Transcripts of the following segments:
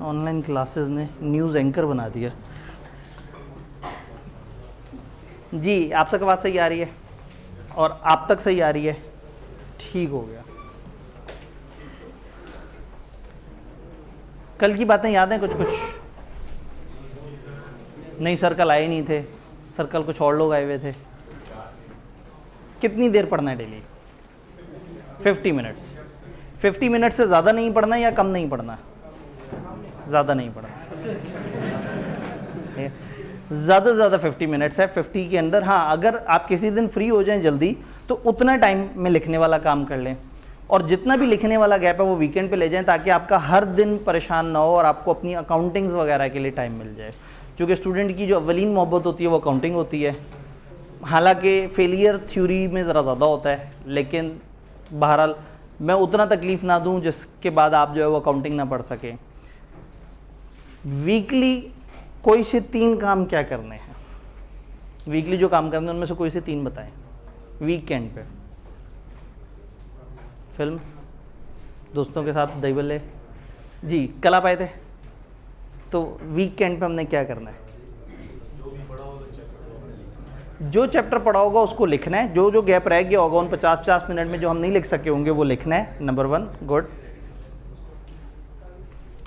Online classes ने news anchor बना दिया। जी आप तक आवाज़ सही आ रही है और आप तक सही आ रही है, ठीक हो गया। कल की बातें याद हैं कुछ कुछ? नहीं सर कल आए नहीं थे, सर कल कुछ और लोग आए हुए थे। कितनी देर पढ़ना है डेली? 50 मिनट्स। 50 मिनट से ज़्यादा नहीं पढ़ना या कम नहीं पढ़ना? ज़्यादा नहीं पढ़ना, ज़्यादा से ज़्यादा 50 मिनट्स है। 50 के अंदर हाँ, अगर आप किसी दिन फ्री हो जाएं जल्दी तो उतना टाइम में लिखने वाला काम कर लें, और जितना भी लिखने वाला गैप है वो वीकेंड पे ले जाएं, ताकि आपका हर दिन परेशान ना हो और आपको अपनी अकाउंटिंग्स वगैरह के लिए टाइम मिल जाए। क्योंकि स्टूडेंट की जो अवलीन मोहब्बत होती है वो अकाउंटिंग होती है। हालांकि फेलियर थ्योरी में ज़रा ज़्यादा होता है, लेकिन बहरहाल मैं उतना तकलीफ़ ना दूं जिसके बाद आप जो है वो अकाउंटिंग ना पढ़ सकें। वीकली कोई से 3 काम क्या करने हैं? वीकली जो काम करने हैं उनमें से कोई से 3 बताएं। वीकेंड पे फिल्म, दोस्तों के साथ दही बल्ले। जी कल आप आए थे, तो वीकेंड पे हमने क्या करना है? जो चैप्टर पढ़ा होगा उसको लिखना है, जो जो गैप रह गया होगा उन 50-50 मिनट में जो हम नहीं लिख सके होंगे वो लिखना है। Number 1 good.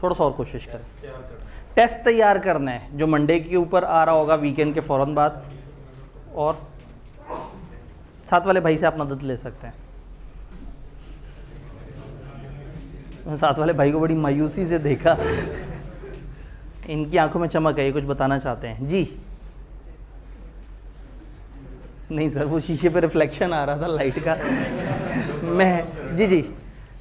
थोड़ा सा और कोशिश करें। टेस्ट तैयार करना है जो मंडे के ऊपर आ रहा होगा वीकेंड के फ़ौरन बाद, और साथ वाले भाई से आप मदद ले सकते हैं। साथ वाले भाई को बड़ी मायूसी से देखा, इनकी आंखों में चमक है, ये कुछ बताना चाहते हैं। जी नहीं सर वो शीशे पे रिफ्लेक्शन आ रहा था लाइट का। मैं जी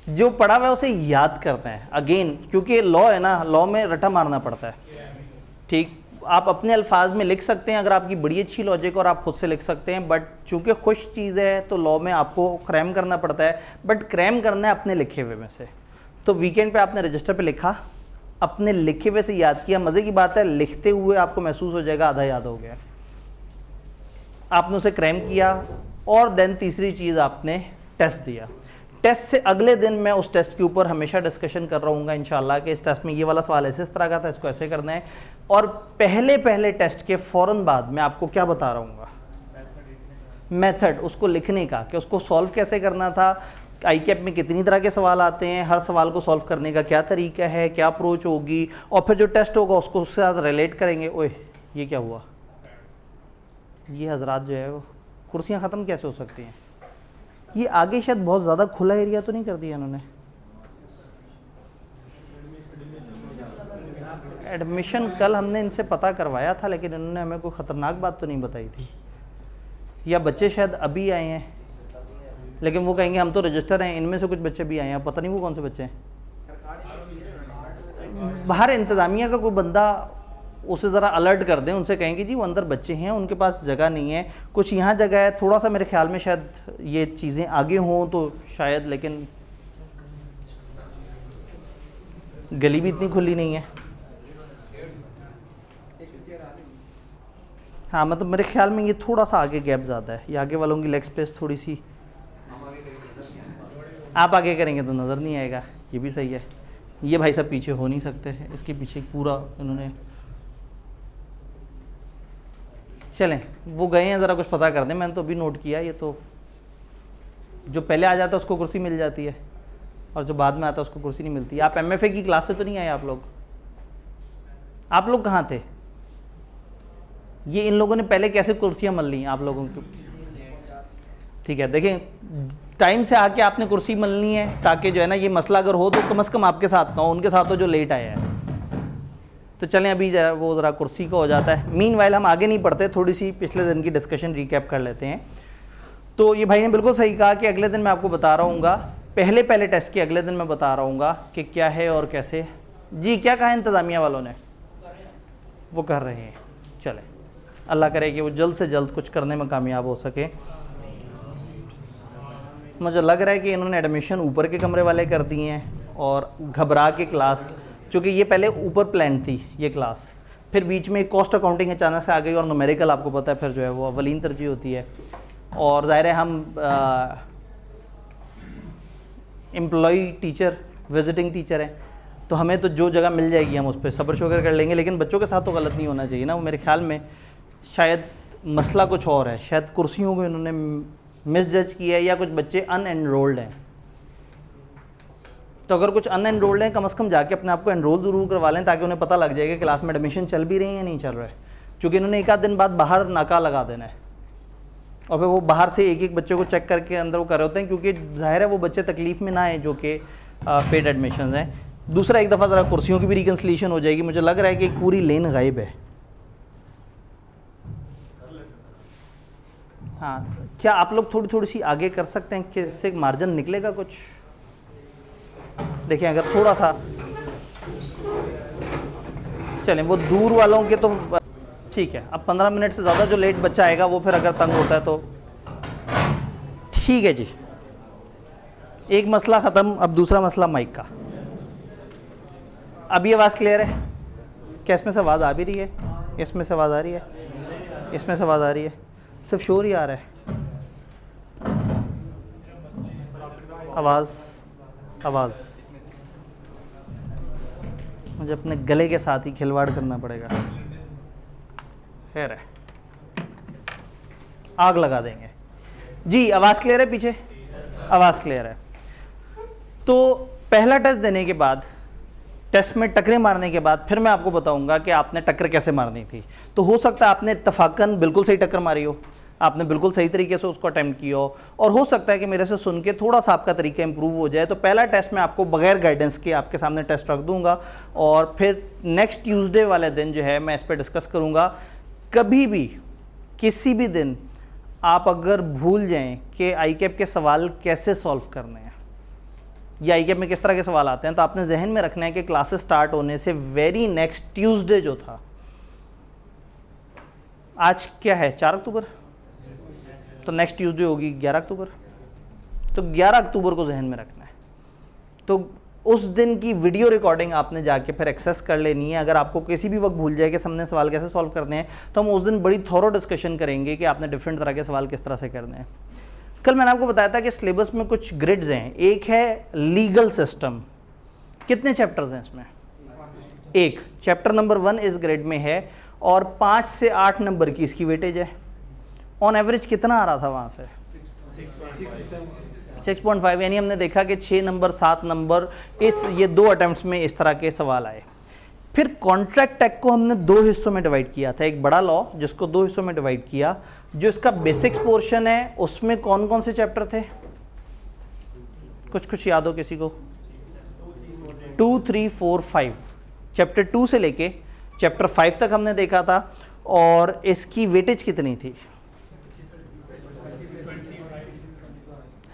जो पढ़ा हुआ है उसे याद करते हैं अगेन, क्योंकि लॉ है ना, लॉ में रटा मारना पड़ता है। ठीक, आप अपने अल्फाज में लिख सकते हैं अगर आपकी बड़ी अच्छी लॉजिक और आप खुद से लिख सकते हैं, बट चूंकि खुश चीज़ है तो लॉ में आपको क्रैम करना पड़ता है, बट क्रैम करना है अपने लिखे हुए में से। तो वीकेंड पे आपने रजिस्टर पे लिखा, अपने लिखे हुए से याद किया। मज़े की बात है लिखते हुए आपको महसूस हो जाएगा आधा याद हो गया, आपने उसे क्रैम किया। और देन तीसरी चीज़ आपने टेस्ट दिया। टेस्ट से अगले दिन मैं उस टेस्ट के ऊपर हमेशा डिस्कशन कर रहा हूँ इंशाल्लाह कि इस टेस्ट में ये वाला सवाल ऐसे इस तरह का था, इसको ऐसे करना है। और पहले टेस्ट के फ़ौरन बाद मैं आपको क्या बता रहा हूँ? मेथड उसको लिखने का, कि उसको सॉल्व कैसे करना था, आई कैप में कितनी तरह के सवाल आते हैं, हर सवाल को सॉल्व करने का क्या तरीका है, क्या अप्रोच होगी, और फिर जो टेस्ट होगा उसको उसके साथ रिलेट करेंगे। ओए ये क्या हुआ, ये हजरात जो है वो कुर्सियाँ ख़त्म कैसे हो सकती हैं? ये आगे शायद बहुत ज़्यादा खुला एरिया तो नहीं कर दिया इन्होंने? एडमिशन कल हमने इनसे पता करवाया था, लेकिन इन्होंने हमें कोई ख़तरनाक बात तो नहीं बताई थी। या बच्चे शायद अभी आए हैं, लेकिन वो कहेंगे हम तो रजिस्टर हैं, इनमें से कुछ बच्चे भी आए हैं, पता नहीं वो कौन से बच्चे हैं। बाहर इंतज़ामिया का कोई बंदा उसे ज़रा अलर्ट कर दें, उनसे कहेंगे जी वो अंदर बच्चे हैं, उनके पास जगह नहीं है, कुछ यहाँ जगह है। थोड़ा सा मेरे ख्याल में शायद ये चीज़ें आगे हों तो शायद, लेकिन गली भी इतनी खुली नहीं है। हाँ मतलब मेरे ख्याल में ये थोड़ा सा आगे गैप ज़्यादा है, ये आगे वालों की लेग स्पेस थोड़ी सी, आप आगे करेंगे तो नज़र नहीं आएगा। ये भी सही है। ये भाई साहब पीछे हो नहीं सकते हैं, इसके पीछे पूरा इन्होंने, चलें वो गए हैं, ज़रा कुछ पता कर दें। मैंने तो अभी नोट किया, ये तो जो पहले आ जाता है उसको कुर्सी मिल जाती है, और जो बाद में आता है उसको कुर्सी नहीं मिलती। आप MFA की क्लास से तो नहीं आए आप लोग? आप लोग कहाँ थे? ये इन लोगों ने पहले कैसे कुर्सियाँ मल ली आप लोगों की? ठीक है देखें, टाइम से आके आपने कुर्सी मलनी है, ताकि जो है ना ये मसला अगर हो तो कम से कम आपके साथ ना हो, उनके साथ हो जो लेट आया है। तो चलें अभी वो ज़रा कुर्सी का हो जाता है। मीनवाइल हम आगे नहीं पढ़ते, थोड़ी सी पिछले दिन की डिस्कशन रिकैप कर लेते हैं। तो ये भाई ने बिल्कुल सही कहा कि अगले दिन मैं आपको बता रहा हूँगा, पहले टेस्ट के अगले दिन मैं बता रहा हूँगा कि क्या है और कैसे। जी क्या कहा इंतज़ामिया वालों ने? वो कर रहे हैं। चलें अल्लाह करे कि वो जल्द से जल्द कुछ करने में कामयाब हो सके। मुझे लग रहा है कि इन्होंने एडमिशन ऊपर के कमरे वाले कर दिए हैं, और घबरा के क्लास, चूँकि ये पहले ऊपर प्लान थी ये क्लास, फिर बीच में कॉस्ट अकाउंटिंग अचानक से आ गई, और न्यूमेरिकल आपको पता है फिर जो है वो अवलीन तरजीह होती है। और ज़ाहिर है हम एम्प्लॉई टीचर, विजिटिंग टीचर हैं, तो तो हमें तो जो जगह मिल जाएगी हम उस पर सब्र शुक्र कर लेंगे, लेकिन बच्चों के साथ तो गलत नहीं होना चाहिए ना। वो मेरे ख्याल में शायद मसला कुछ और है, शायद कुर्सियों को इन्होंने मिसजज किया है, या कुछ बच्चे अनएनरोल्ड हैं। तो अगर कुछ अनएनरोल्ड हैं, कम से कम जाके अपने आप को एनरोल ज़रूर करवा लें, ताकि उन्हें पता लग जाए कि क्लास में एडमिशन चल भी रही है या नहीं चल रहा है। क्योंकि इन्होंने एक आध दिन बाद बाहर नाका लगा देना है, और फिर वो बाहर से एक एक बच्चे को चेक करके अंदर वो कर रहे होते हैं, क्योंकि जाहिर है वो बच्चे तकलीफ़ में ना आए जो कि पेड एडमिशन हैं। दूसरा, एक दफ़ा ज़रा कुर्सियों की भी रिकन्सिलेशन हो जाएगी। मुझे लग रहा है कि एक पूरी लेन गायब है। हाँ, क्या आप लोग थोड़ी थोड़ी सी आगे कर सकते हैं कि इससे मार्जिन निकलेगा कुछ? देखिए अगर थोड़ा सा चलें, वो दूर वालों के तो ठीक है। अब 15 मिनट से ज़्यादा जो लेट बच्चा आएगा वो फिर अगर तंग होता है तो ठीक है जी। एक मसला ख़त्म। अब दूसरा मसला माइक का। अब ये आवाज़ क्लियर है क्या? इसमें से आवाज़ आ भी रही है? इसमें से आवाज़ आ रही है? इसमें से आवाज़ आ रही है? सिर्फ शोर ही आ रहा है? आवाज़ मुझे अपने गले के साथ ही खिलवाड़ करना पड़ेगा। खैर है, आग लगा देंगे जी। आवाज़ क्लियर है? पीछे आवाज़ क्लियर है। तो पहला टेस्ट देने के बाद, टेस्ट में टक्करें मारने के बाद, फिर मैं आपको बताऊंगा कि आपने टक्कर कैसे मारनी थी। तो हो सकता है आपने इत्तफाकन बिल्कुल सही टक्कर मारी हो, आपने बिल्कुल सही तरीके से उसको अटेम्प्ट किया हो, और हो सकता है कि मेरे से सुन के थोड़ा सा आपका तरीका इंप्रूव हो जाए। तो पहला टेस्ट मैं आपको बगैर गाइडेंस के आपके सामने टेस्ट रख दूंगा, और फिर नेक्स्ट ट्यूसडे वाले दिन जो है मैं इस पर डिस्कस करूंगा। कभी भी किसी भी दिन आप अगर भूल जाएं कि आईकैप के सवाल कैसे सॉल्व करने हैं या आईकैप में किस तरह के सवाल आते हैं, तो आपने जहन में रखना है कि क्लासेस स्टार्ट होने से वेरी नेक्स्ट ट्यूसडे जो था, आज क्या है 4 अक्टूबर, तो नेक्स्ट ट्यूसडे होगी 11 अक्टूबर। तो 11 अक्टूबर को जहन में रखना है। तो उस दिन की वीडियो रिकॉर्डिंग आपने जाके फिर एक्सेस कर लेनी है। अगर आपको किसी भी वक्त भूल जाए कि हमने सवाल कैसे सॉल्व करने हैं, तो हम उस दिन बड़ी थॉरो डिस्कशन करेंगे कि आपने डिफरेंट तरह के सवाल किस तरह से करने हैं। कल मैंने आपको बताया था कि सिलेबस में कुछ ग्रिड्स हैं। एक है लीगल सिस्टम। कितने चैप्टर्स हैं इसमें? एक चैप्टर नंबर 1 इस ग्रेड में है, और 5 से 8 नंबर की इसकी वेटेज है। ऑन एवरेज कितना आ रहा था वहाँ से? 6.5। यानी हमने देखा कि 6 नंबर 7 नंबर ये 2 अटेम्प्ट्स में इस तरह के सवाल आए। फिर कॉन्ट्रैक्ट एक्ट को हमने 2 हिस्सों में डिवाइड किया था। एक बड़ा लॉ जिसको 2 हिस्सों में डिवाइड किया। जो इसका बेसिक्स पोर्शन है उसमें कौन कौन से चैप्टर थे? कुछ याद हो किसी को? 2, 3, 4, 5। चैप्टर 2 से लेके चैप्टर 5 तक हमने देखा था। और इसकी वेटेज कितनी थी?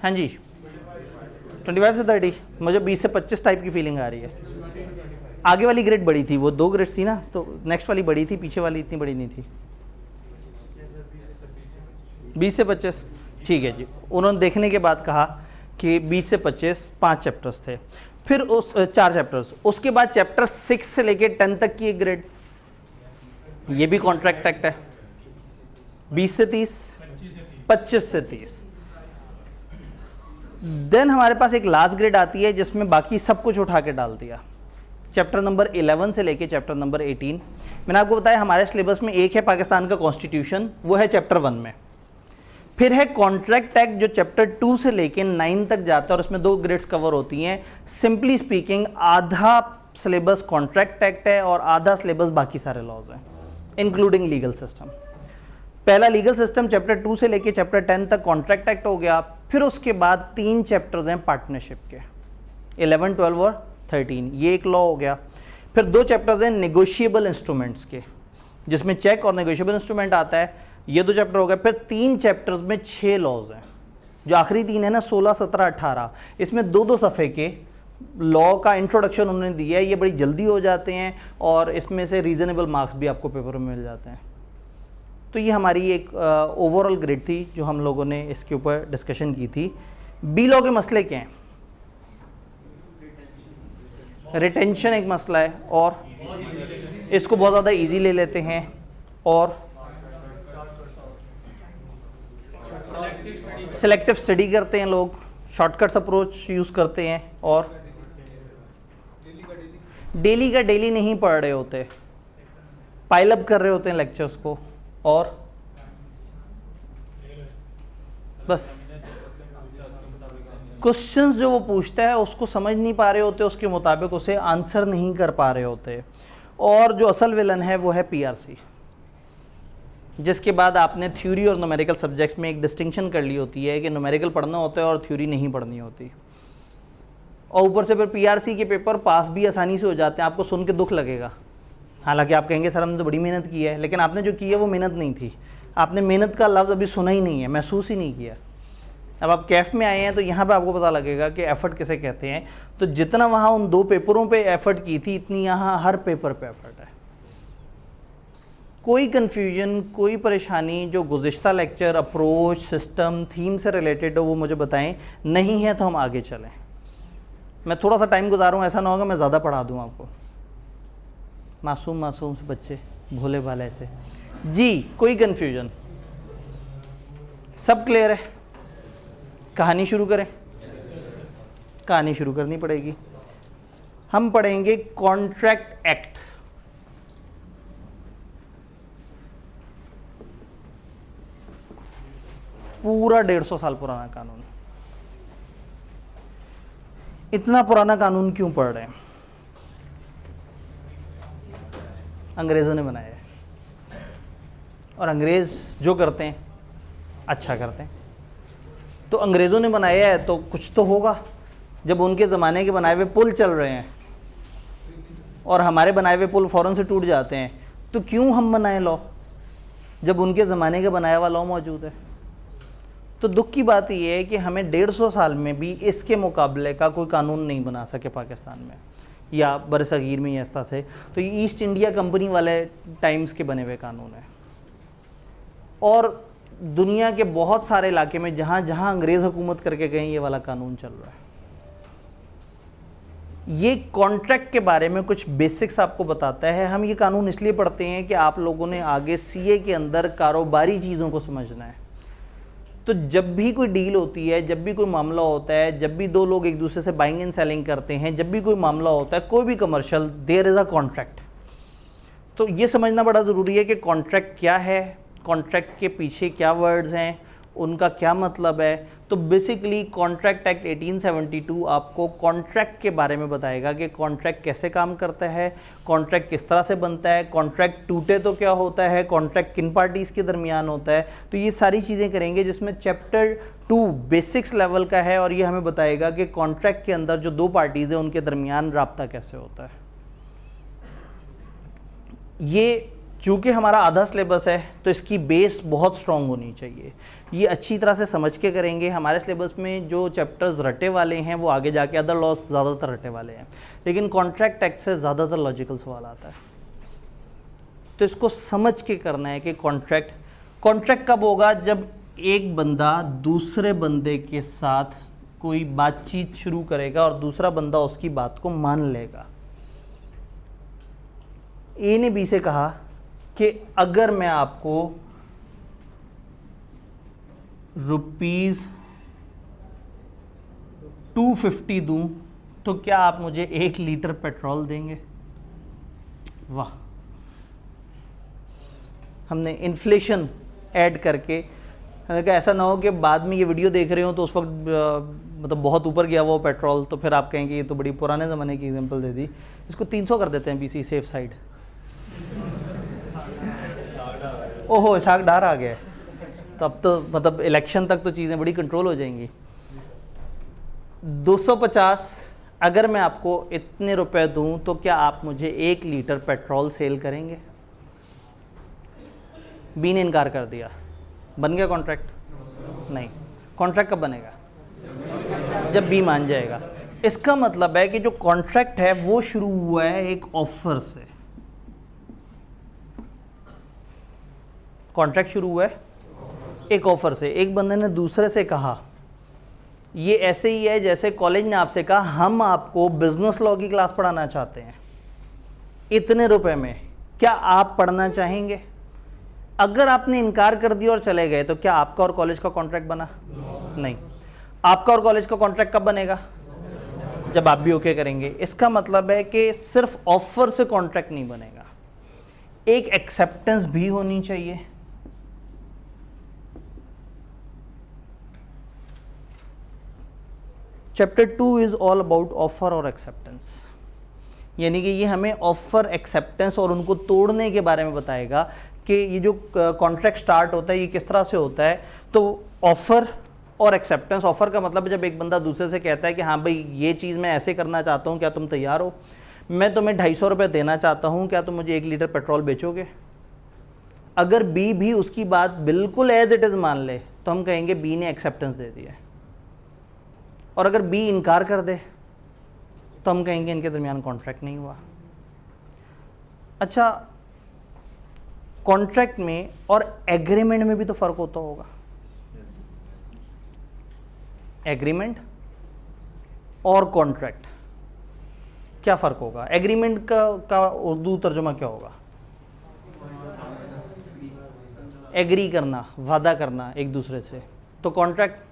हाँ जी, 25 से 30। मुझे 20 से 25 टाइप की फीलिंग आ रही है। आगे वाली ग्रेड बड़ी थी, वो 2 ग्रेड्स थी ना, तो नेक्स्ट वाली बड़ी थी, पीछे वाली इतनी बड़ी नहीं थी। 20 से 25, ठीक है जी। उन्होंने देखने के बाद कहा कि 20 से 25 5 चैप्टर्स थे। फिर उस 4 चैप्टर्स, उसके बाद चैप्टर 6 से लेके 10 तक की एक ग्रेड, ये भी कॉन्ट्रैक्ट एक्ट है। 20 से 30, 25 से 30। देन हमारे पास एक लास्ट ग्रेड आती है जिसमें बाकी सब कुछ उठा के डाल दिया। चैप्टर नंबर 11 से लेके चैप्टर नंबर 18। मैंने आपको बताया हमारे सिलेबस में एक है पाकिस्तान का कॉन्स्टिट्यूशन, वो है चैप्टर 1 में। फिर है कॉन्ट्रैक्ट एक्ट जो चैप्टर 2 से लेके 9 तक जाता है, और उसमें 2 ग्रेड्स कवर होती हैं। सिंपली स्पीकिंग आधा सिलेबस कॉन्ट्रैक्ट एक्ट है और आधा सिलेबस बाकी सारे लॉज हैं, इंक्लूडिंग लीगल सिस्टम। पहला लीगल सिस्टम चैप्टर 2 से लेके चैप्टर 10 तक कॉन्ट्रैक्ट एक्ट हो गया। फिर उसके बाद 3 चैप्टर्स हैं पार्टनरशिप के, 11, 12 और 13, ये एक लॉ हो गया। फिर 2 चैप्टर्स हैं नेगोशिएबल इंस्ट्रूमेंट्स के, जिसमें चेक और नेगोशिएबल इंस्ट्रूमेंट आता है, ये 2 चैप्टर हो गए। फिर 3 चैप्टर्स में 6 लॉज हैं। जो आखिरी 3 है ना, 16, 17, 18, इसमें 2-2 सफ़े के लॉ का इंट्रोडक्शन उन्होंने दिया है। ये बड़ी जल्दी हो जाते हैं और इसमें से रीज़नेबल मार्क्स भी आपको पेपर में मिल जाते हैं। तो ये हमारी एक ओवरऑल ग्रेड थी जो हम लोगों ने इसके ऊपर डिस्कशन की थी। बी लॉ के मसले क्या हैं? रिटेंशन एक मसला है, और इसको बहुत ज़्यादा इजी ले लेते हैं, और सेलेक्टिव स्टडी करते हैं लोग, शॉर्टकट्स अप्रोच यूज़ करते हैं, और डेली का डेली नहीं पढ़ रहे होते, पाइल अप कर रहे होते हैं लेक्चर्स को, और बस क्वेश्चंस जो वो पूछता है उसको समझ नहीं पा रहे होते, उसके मुताबिक उसे आंसर नहीं कर पा रहे होते। और जो असल विलन है वो है पीआरसी, जिसके बाद आपने थ्योरी और न्यूमेरिकल सब्जेक्ट्स में एक डिस्टिंक्शन कर ली होती है कि न्यूमेरिकल पढ़ना होता है और थ्योरी नहीं पढ़नी होती। और ऊपर से फिर पीआरसी के पेपर पास भी आसानी से हो जाते हैं। आपको सुन के दुख लगेगा, हालांकि आप कहेंगे सर हमने तो बड़ी मेहनत की है, लेकिन आपने जो की है वो मेहनत नहीं थी। आपने मेहनत का लफ्ज़ अभी सुना ही नहीं है, महसूस ही नहीं किया। अब आप कैफ में आए हैं तो यहाँ पे आपको पता लगेगा कि एफ़र्ट किसे कहते हैं। तो जितना वहाँ उन 2 पेपरों पे एफ़र्ट की थी, इतनी यहाँ हर पेपर पे एफ़र्ट है। कोई कन्फ्यूजन, कोई परेशानी जो गुज़िश्ता लेक्चर, अप्रोच, सिस्टम, थीम से रिलेटेड हो वो मुझे बताएं। नहीं है तो हम आगे चलें। मैं थोड़ा सा टाइम गुजारूँ, ऐसा ना होगा मैं ज़्यादा पढ़ा दूँ आपको। मासूम से बच्चे, भोले भाले से जी, कोई कन्फ्यूजन? सब क्लियर है? कहानी शुरू करें? कहानी शुरू करनी पड़ेगी। हम पढ़ेंगे कॉन्ट्रैक्ट एक्ट। पूरा 150 साल पुराना कानून। इतना पुराना कानून क्यों पढ़ रहे हैं? अंग्रेज़ों ने बनाया है, और अंग्रेज़ जो करते हैं अच्छा करते हैं। तो अंग्रेज़ों ने बनाया है तो कुछ तो होगा। जब उनके ज़माने के बनाए हुए पुल चल रहे हैं और हमारे बनाए हुए पुल फ़ौरन से टूट जाते हैं, तो क्यों हम बनाए लॉ जब उनके ज़माने का बनाया हुआ लॉ मौजूद है? तो दुख की बात यह है कि हमें 150 साल में भी इसके मुकाबले का कोई कानून नहीं बना सके पाकिस्तान में या बरसगीर में, या इस तरह से। तो ये ईस्ट इंडिया कंपनी वाले टाइम्स के बने हुए कानून है। और दुनिया के बहुत सारे इलाके में जहाँ जहाँ अंग्रेज़ हुकूमत करके गए ये वाला कानून चल रहा है। ये कॉन्ट्रैक्ट के बारे में कुछ बेसिक्स आपको बताता है। हम ये कानून इसलिए पढ़ते हैं कि आप लोगों ने आगे सीए के अंदर कारोबारी चीज़ों को समझना है। तो जब भी कोई डील होती है, जब भी कोई मामला होता है, जब भी 2 लोग एक दूसरे से बाइंग एंड सेलिंग करते हैं, जब भी कोई मामला होता है, कोई भी commercial, there is a contract. तो ये समझना बड़ा ज़रूरी है कि कॉन्ट्रैक्ट क्या है, कॉन्ट्रैक्ट के पीछे क्या वर्ड्स हैं, उनका क्या मतलब है। तो बेसिकली कॉन्ट्रैक्ट एक्ट 1872 आपको कॉन्ट्रैक्ट के बारे में बताएगा कि कॉन्ट्रैक्ट कैसे काम करता है, कॉन्ट्रैक्ट किस तरह से बनता है, कॉन्ट्रैक्ट टूटे तो क्या होता है, कॉन्ट्रैक्ट किन पार्टीज़ के दरमियान होता है। तो ये सारी चीज़ें करेंगे, जिसमें चैप्टर 2 बेसिक्स लेवल का है, और ये हमें बताएगा कि कॉन्ट्रैक्ट के अंदर जो 2 पार्टीज़ हैं उनके दरमियान राब्ता कैसे होता है। ये चूँकि हमारा आधा सिलेबस है तो इसकी बेस बहुत स्ट्रॉन्ग होनी चाहिए। ये अच्छी तरह से समझ के करेंगे। हमारे सिलेबस में जो चैप्टर्स रटे वाले हैं वो आगे जाके अदर लॉज ज़्यादातर रटे वाले हैं, लेकिन कॉन्ट्रैक्ट एक्ट से ज़्यादातर लॉजिकल सवाल आता है। तो इसको समझ के करना है कि कॉन्ट्रैक्ट कब होगा? जब एक बंदा दूसरे बंदे के साथ कोई बातचीत शुरू करेगा और दूसरा बंदा उसकी बात को मान लेगा। ए ने बी से कहा कि अगर मैं आपको ₹250 दूं तो क्या आप मुझे 1 लीटर पेट्रोल देंगे? वाह, हमने इन्फ्लेशन ऐड करके, हमने कहा ऐसा ना हो कि बाद में ये वीडियो देख रहे हो तो उस वक्त मतलब बहुत ऊपर गया वो पेट्रोल, तो फिर आप कहेंगे ये तो बड़ी पुराने ज़माने की एग्जांपल दे दी। इसको 300 कर देते हैं बीसी सेफ साइड। ओहो, इसाक डार आ गया है, तो अब तो मतलब इलेक्शन तक तो चीज़ें बड़ी कंट्रोल हो जाएंगी। 250 अगर मैं आपको इतने रुपए दूं तो क्या आप मुझे 1 लीटर पेट्रोल सेल करेंगे? बी ने इनकार कर दिया। बन गया कॉन्ट्रैक्ट? नहीं। कॉन्ट्रैक्ट कब बनेगा? जब बी मान जाएगा। इसका मतलब है कि जो कॉन्ट्रैक्ट है वो शुरू हुआ है एक ऑफर से। कॉन्ट्रैक्ट शुरू हुआ है एक ऑफर से। एक बंदे ने दूसरे से कहा, ये ऐसे ही है जैसे कॉलेज ने आपसे कहा हम आपको बिजनेस लॉ की क्लास पढ़ाना चाहते हैं इतने रुपए में, क्या आप पढ़ना चाहेंगे? अगर आपने इनकार कर दिया और चले गए तो क्या आपका और कॉलेज का कॉन्ट्रैक्ट बना? नहीं। आपका और कॉलेज का कॉन्ट्रैक्ट कब बनेगा? जब आप भी ओके करेंगे। इसका मतलब है कि सिर्फ ऑफर से कॉन्ट्रैक्ट नहीं बनेगा, एक एक्सेप्टेंस भी होनी चाहिए। Chapter 2 is all about offer और एक्सेप्टेंस, यानी कि ये हमें ऑफर, एक्सेप्टेंस और उनको तोड़ने के बारे में बताएगा कि ये जो कॉन्ट्रैक्ट स्टार्ट होता है ये किस तरह से होता है। तो ऑफर और एक्सेप्टेंस, ऑफर का मतलब जब एक बंदा दूसरे से कहता है कि हाँ भाई ये चीज़ मैं ऐसे करना चाहता हूँ, क्या तुम तैयार हो, मैं तुम्हें 250 रुपये देना चाहता हूँ, क्या तुम मुझे 1 लीटर पेट्रोल बेचोगे। अगर बी भी उसकी बात बिल्कुल एज इट इज़ मान ले तो हम कहेंगे बी ने एक्सेप्टेंस दे दिया है, और अगर बी इनकार कर दे तो हम कहेंगे इनके दरमियान कॉन्ट्रैक्ट नहीं हुआ। अच्छा, कॉन्ट्रैक्ट में और एग्रीमेंट में भी तो फ़र्क होता होगा। एग्रीमेंट और कॉन्ट्रैक्ट क्या फ़र्क होगा? एग्रीमेंट का उर्दू तर्जुमा क्या होगा? एग्री करना, वादा करना एक दूसरे से। तो कॉन्ट्रैक्ट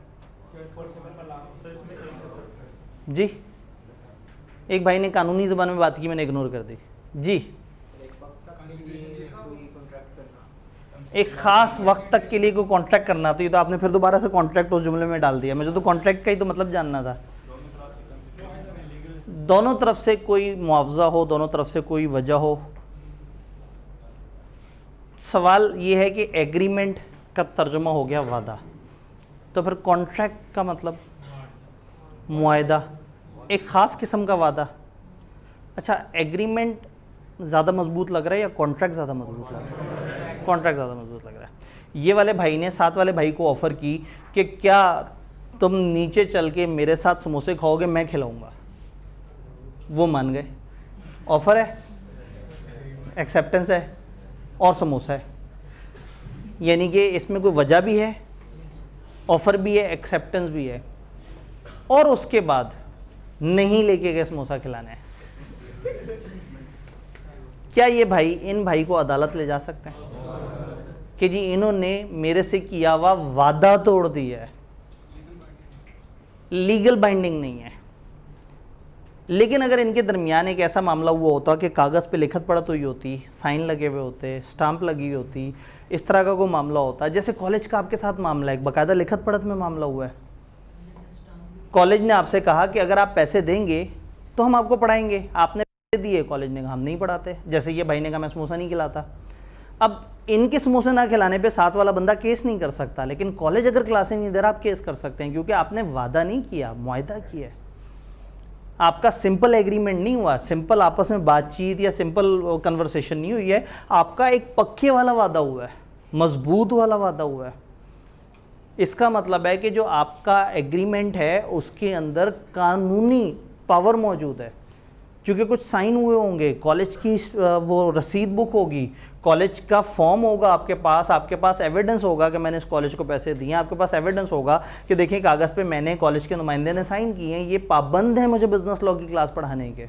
जी, एक भाई ने कानूनी ज़बान में बात की, मैंने इग्नोर कर दी जी। एक ख़ास वक्त तक के लिए कोई कॉन्ट्रैक्ट करना, तो ये तो आपने फिर दोबारा से कॉन्ट्रैक्ट उस जुमले में डाल दिया। मुझे तो कॉन्ट्रैक्ट का ही तो मतलब जानना था। दोनों तरफ से कोई मुआवजा हो, दोनों तरफ से कोई वजह हो। सवाल ये है कि एग्रीमेंट का तर्जुमा हो गया वादा, तो फिर कॉन्ट्रैक्ट का मतलब मुआहदा, एक ख़ास किस्म का वादा। अच्छा, एग्रीमेंट ज़्यादा मजबूत लग रहा है या कॉन्ट्रैक्ट ज़्यादा मजबूत लग रहा है? कॉन्ट्रैक्ट ज़्यादा मजबूत लग रहा है। ये वाले भाई ने साथ वाले भाई को ऑफ़र की कि क्या तुम नीचे चल के मेरे साथ समोसे खाओगे, मैं खिलाऊंगा। वो मान गए। ऑफ़र है, एक्सेप्टेंस है और समोसा है, यानी कि इसमें कोई वजह भी है, ऑफ़र भी है, एक्सेप्टेंस भी है, और उसके बाद नहीं लेके गए समोसा खिलाने हैं। क्या ये भाई इन भाई को अदालत ले जा सकते हैं कि जी इन्होंने मेरे से किया हुआ वादा तोड़ दिया है? लीगल बाइंडिंग नहीं है। लेकिन अगर इनके दरमियान एक ऐसा मामला हुआ होता कि कागज़ पे लिखत पढ़त हुई होती, साइन लगे हुए होते, स्टाम्प लगी हुई होती, इस तरह का कोई मामला होता, जैसे कॉलेज का आपके साथ मामला है, बाकायदा लिखत पढ़त में मामला हुआ है। कॉलेज ने आपसे कहा कि अगर आप पैसे देंगे तो हम आपको पढ़ाएंगे, आपने पैसे दिए, कॉलेज ने कहा हम नहीं पढ़ाते। जैसे ये भाई ने कहा मैं समोसा नहीं खिलाता। अब इनके समोसे ना खिलाने पे साथ वाला बंदा केस नहीं कर सकता, लेकिन कॉलेज अगर क्लासें नहीं दे रहा आप केस कर सकते हैं, क्योंकि आपने वादा नहीं किया, मुआहदा किया है। आपका सिंपल एग्रीमेंट नहीं हुआ, सिंपल आपस में बातचीत या सिंपल कन्वर्सेशन नहीं हुई है, आपका एक पक्के वाला वादा हुआ है, मजबूत वाला वादा हुआ है। इसका मतलब है कि जो आपका एग्रीमेंट है उसके अंदर कानूनी पावर मौजूद है, क्योंकि कुछ साइन हुए होंगे, कॉलेज की वो रसीद बुक होगी, कॉलेज का फॉर्म होगा आपके पास एविडेंस होगा कि मैंने इस कॉलेज को पैसे दिए, आपके पास एविडेंस होगा कि देखिए कागज़ पे मैंने, कॉलेज के नुमाइंदे ने साइन किए हैं, ये पाबंद है मुझे बिजनेस लॉ की क्लास पढ़ाने के।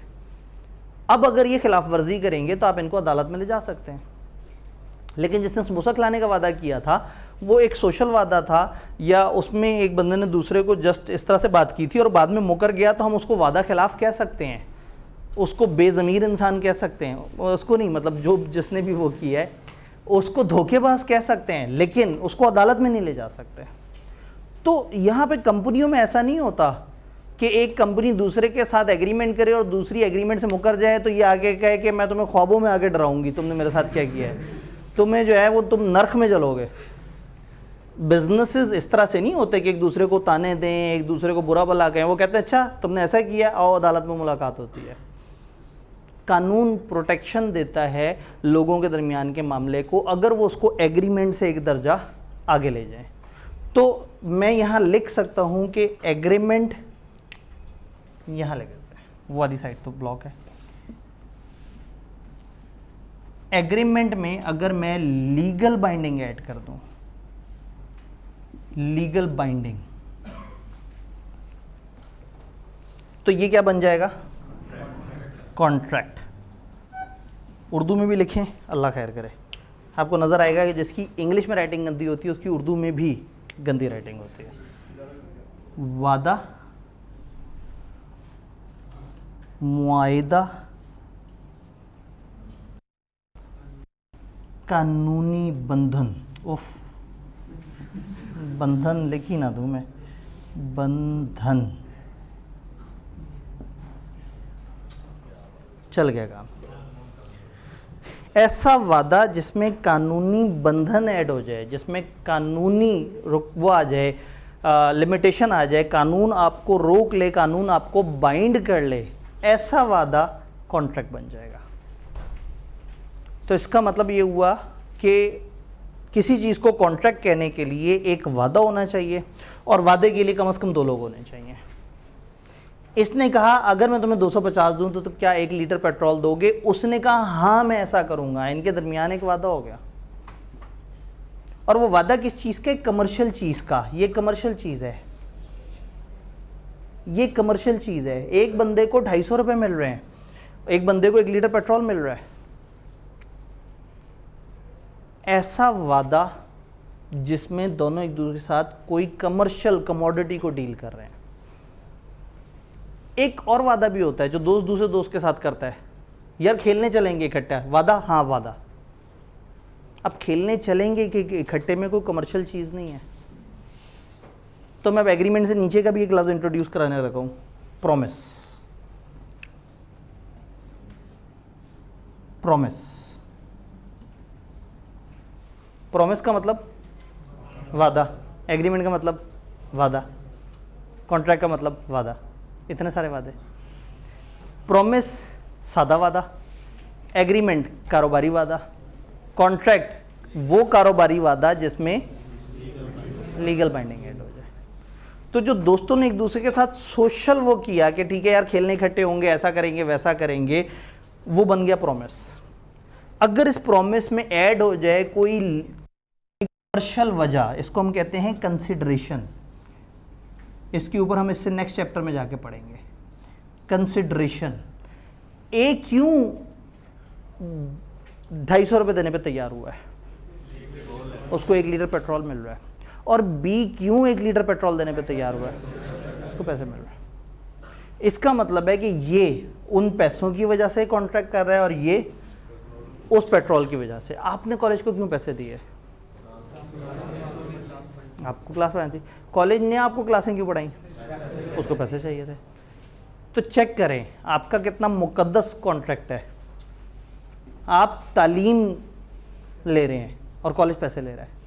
अब अगर ये खिलाफ वर्जी करेंगे तो आप इनको अदालत में ले जा सकते हैं। लेकिन जिसने समोसा खिलाने का वादा किया था वो एक सोशल वादा था, या उसमें एक बंदे ने दूसरे को जस्ट इस तरह से बात की थी और बाद में मुकर गया, तो हम उसको वादा खिलाफ कह सकते हैं, उसको बेज़मीर इंसान कह सकते हैं, उसको नहीं, मतलब जो जिसने भी वो किया है उसको धोखेबाज कह सकते हैं, लेकिन उसको अदालत में नहीं ले जा सकते। तो यहाँ पे कंपनियों में ऐसा नहीं होता कि एक कंपनी दूसरे के साथ एग्रीमेंट करे और दूसरी एग्रीमेंट से मुकर जाए तो ये आगे कहे कि मैं तुम्हें ख्वाबों में आगे डराऊंगी, तुमने मेरे साथ क्या किया है, तुम्हें जो है वो तुम नर्क में जलोगे। बिजनेसेस इस तरह से नहीं होते कि एक दूसरे को ताने दें, एक दूसरे को बुरा भला कहें, वो कहते हैं अच्छा तुमने ऐसा किया, आओ अदालत में मुलाकात होती है। कानून प्रोटेक्शन देता है लोगों के दरमियान के मामले को, अगर वो उसको एग्रीमेंट से एक दर्जा आगे ले जाएं। तो मैं यहाँ लिख सकता हूँ कि एग्रीमेंट, यहाँ लिख देते हैं, वो वाली साइड तो ब्लॉक है। एग्रीमेंट में अगर मैं लीगल बाइंडिंग ऐड कर दूं, लीगल बाइंडिंग, तो ये क्या बन जाएगा? कॉन्ट्रैक्ट। उर्दू में भी लिखें, अल्लाह खैर करे, आपको नज़र आएगा कि जिसकी इंग्लिश में राइटिंग गंदी होती है उसकी उर्दू में भी गंदी राइटिंग होती है। वादा मुआहिदा कानूनी बंधन, उफ बंधन लिखी ना दूं मैं, बंधन, चल गया काम। ऐसा वादा जिसमें कानूनी बंधन ऐड हो जाए, जिसमें कानूनी वो आ जाए, लिमिटेशन आ जाए, कानून आपको रोक ले, कानून आपको बाइंड कर ले, ऐसा वादा कॉन्ट्रैक्ट बन जाएगा। तो इसका मतलब ये हुआ कि किसी चीज़ को कॉन्ट्रैक्ट कहने के लिए एक वादा होना चाहिए, और वादे के लिए कम से कम 2 लोग होने चाहिए। इसने कहा अगर मैं तुम्हें 250 दूं तो क्या 1 लीटर पेट्रोल दोगे? उसने कहा हाँ मैं ऐसा करूंगा। इनके दरमियान एक वादा हो गया। और वो वादा किस चीज़ का? कमर्शियल चीज़ का। ये कमर्शियल चीज़ है, ये कमर्शियल चीज़ है। एक बंदे को 250 रुपये मिल रहे हैं, एक बंदे को 1 लीटर पेट्रोल मिल रहा है। ऐसा वादा जिसमें दोनों एक दूसरे के साथ कोई कमर्शियल कमोडिटी को डील कर रहे हैं। एक और वादा भी होता है जो दोस्त दूसरे दोस्त के साथ करता है, यार खेलने चलेंगे इकट्ठा, वादा, हाँ वादा। अब खेलने चलेंगे कि इकट्ठे में कोई कमर्शियल चीज़ नहीं है। तो मैं अब एग्रीमेंट से नीचे का भी एक लफ्ज़ इंट्रोड्यूस कराने लगा हूँ, प्रॉमिस। प्रॉमिस, प्रॉमिस का मतलब वादा, एग्रीमेंट का मतलब वादा, कॉन्ट्रैक्ट का मतलब वादा। इतने सारे वादे। प्रॉमिस सादा वादा, एग्रीमेंट कारोबारी वादा, कॉन्ट्रैक्ट वो कारोबारी वादा जिसमें लीगल बाइंडिंग ऐड हो जाए। तो जो दोस्तों ने एक दूसरे के साथ सोशल वो किया कि ठीक है यार खेलने इकट्ठे होंगे, ऐसा करेंगे वैसा करेंगे, वो बन गया प्रॉमिस। अगर इस प्रॉमिस में ऐड हो जाए कोई कमर्शियल वजह, इसको हम कहते हैं कंसिडरेशन। इसके ऊपर हम इससे नेक्स्ट चैप्टर में जाके पढ़ेंगे। कंसिडरेशन, ए क्यों 250 रुपये देने पे तैयार हुआ है, उसको 1 लीटर पेट्रोल मिल रहा है, और बी क्यों 1 लीटर पेट्रोल देने पे तैयार हुआ है, उसको पैसे मिल रहे हैं। इसका मतलब है कि ये उन पैसों की वजह से कॉन्ट्रैक्ट कर रहा है और ये उस पेट्रोल की वजह से। आपने कॉलेज को क्यों पैसे दिए? आपको क्लास पढ़ाई थी, कॉलेज ने आपको क्लासें क्यों पढ़ाई? उसको पैसे चाहिए थे। तो चेक करें आपका कितना मुकद्दस कॉन्ट्रैक्ट है। आप तालीम ले रहे हैं और कॉलेज पैसे ले रहा है।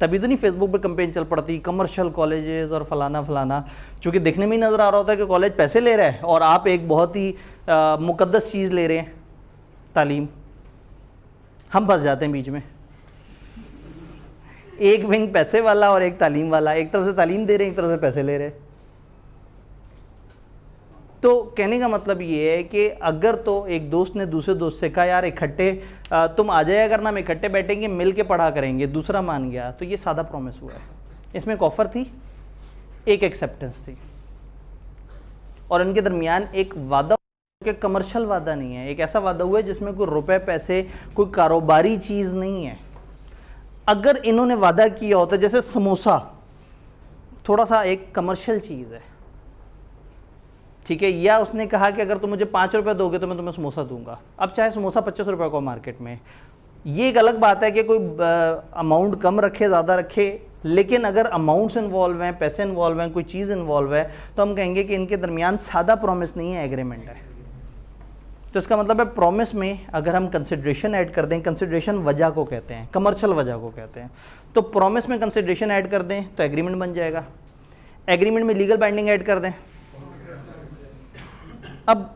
तभी तो नहीं फेसबुक पे कंपेन चल पड़ती कमर्शियल कॉलेजेस और फलाना फलाना, क्योंकि देखने में ही नज़र आ रहा होता है कि कॉलेज पैसे ले रहा है और आप एक बहुत ही मुकद्दस चीज़ ले रहे हैं, तालीम। हम फंस जाते हैं बीच में, एक विंग पैसे वाला और एक तालीम वाला, एक तरफ से तालीम दे रहे हैं, एक तरफ से पैसे ले रहे हैं। तो कहने का मतलब ये है कि अगर तो एक दोस्त ने दूसरे दोस्त से कहा यार इकट्ठे तुम आ जाया करना, हम इकट्ठे बैठेंगे मिल के पढ़ा करेंगे, दूसरा मान गया, तो ये सादा प्रॉमिस हुआ है। इसमें एक ऑफर थी, एक एक्सेप्टेंस थी, और इनके दरमियान एक वादा कि कमर्शियल वादा नहीं है, एक ऐसा वादा हुआ है जिसमें कोई रुपए पैसे कोई कारोबारी चीज़ नहीं है। अगर इन्होंने वादा किया होता, जैसे समोसा थोड़ा सा एक कमर्शियल चीज़ है, ठीक है, या उसने कहा कि अगर तुम मुझे 5 रुपये दोगे तो मैं तुम्हें समोसा दूंगा। अब चाहे समोसा 25 रुपये को मार्केट में, ये एक अलग बात है कि कोई अमाउंट कम रखे ज़्यादा रखे, लेकिन अगर अमाउंट्स इन्वॉल्व हैं, पैसे इन्वॉल्व हैं, कोई चीज़ इन्वॉल्व है, तो हम कहेंगे कि इनके दरमियान सादा प्रॉमिस नहीं है, एग्रीमेंट है। तो इसका मतलब है प्रॉमिस में अगर हम कंसिडरेशन ऐड कर दें, कंसिडरेशन वजह को कहते हैं, कमर्शियल वजह को कहते हैं, तो प्रॉमिस में कंसिडरेशन ऐड कर दें तो एग्रीमेंट बन जाएगा। एग्रीमेंट में लीगल बाइंडिंग ऐड कर दें। अब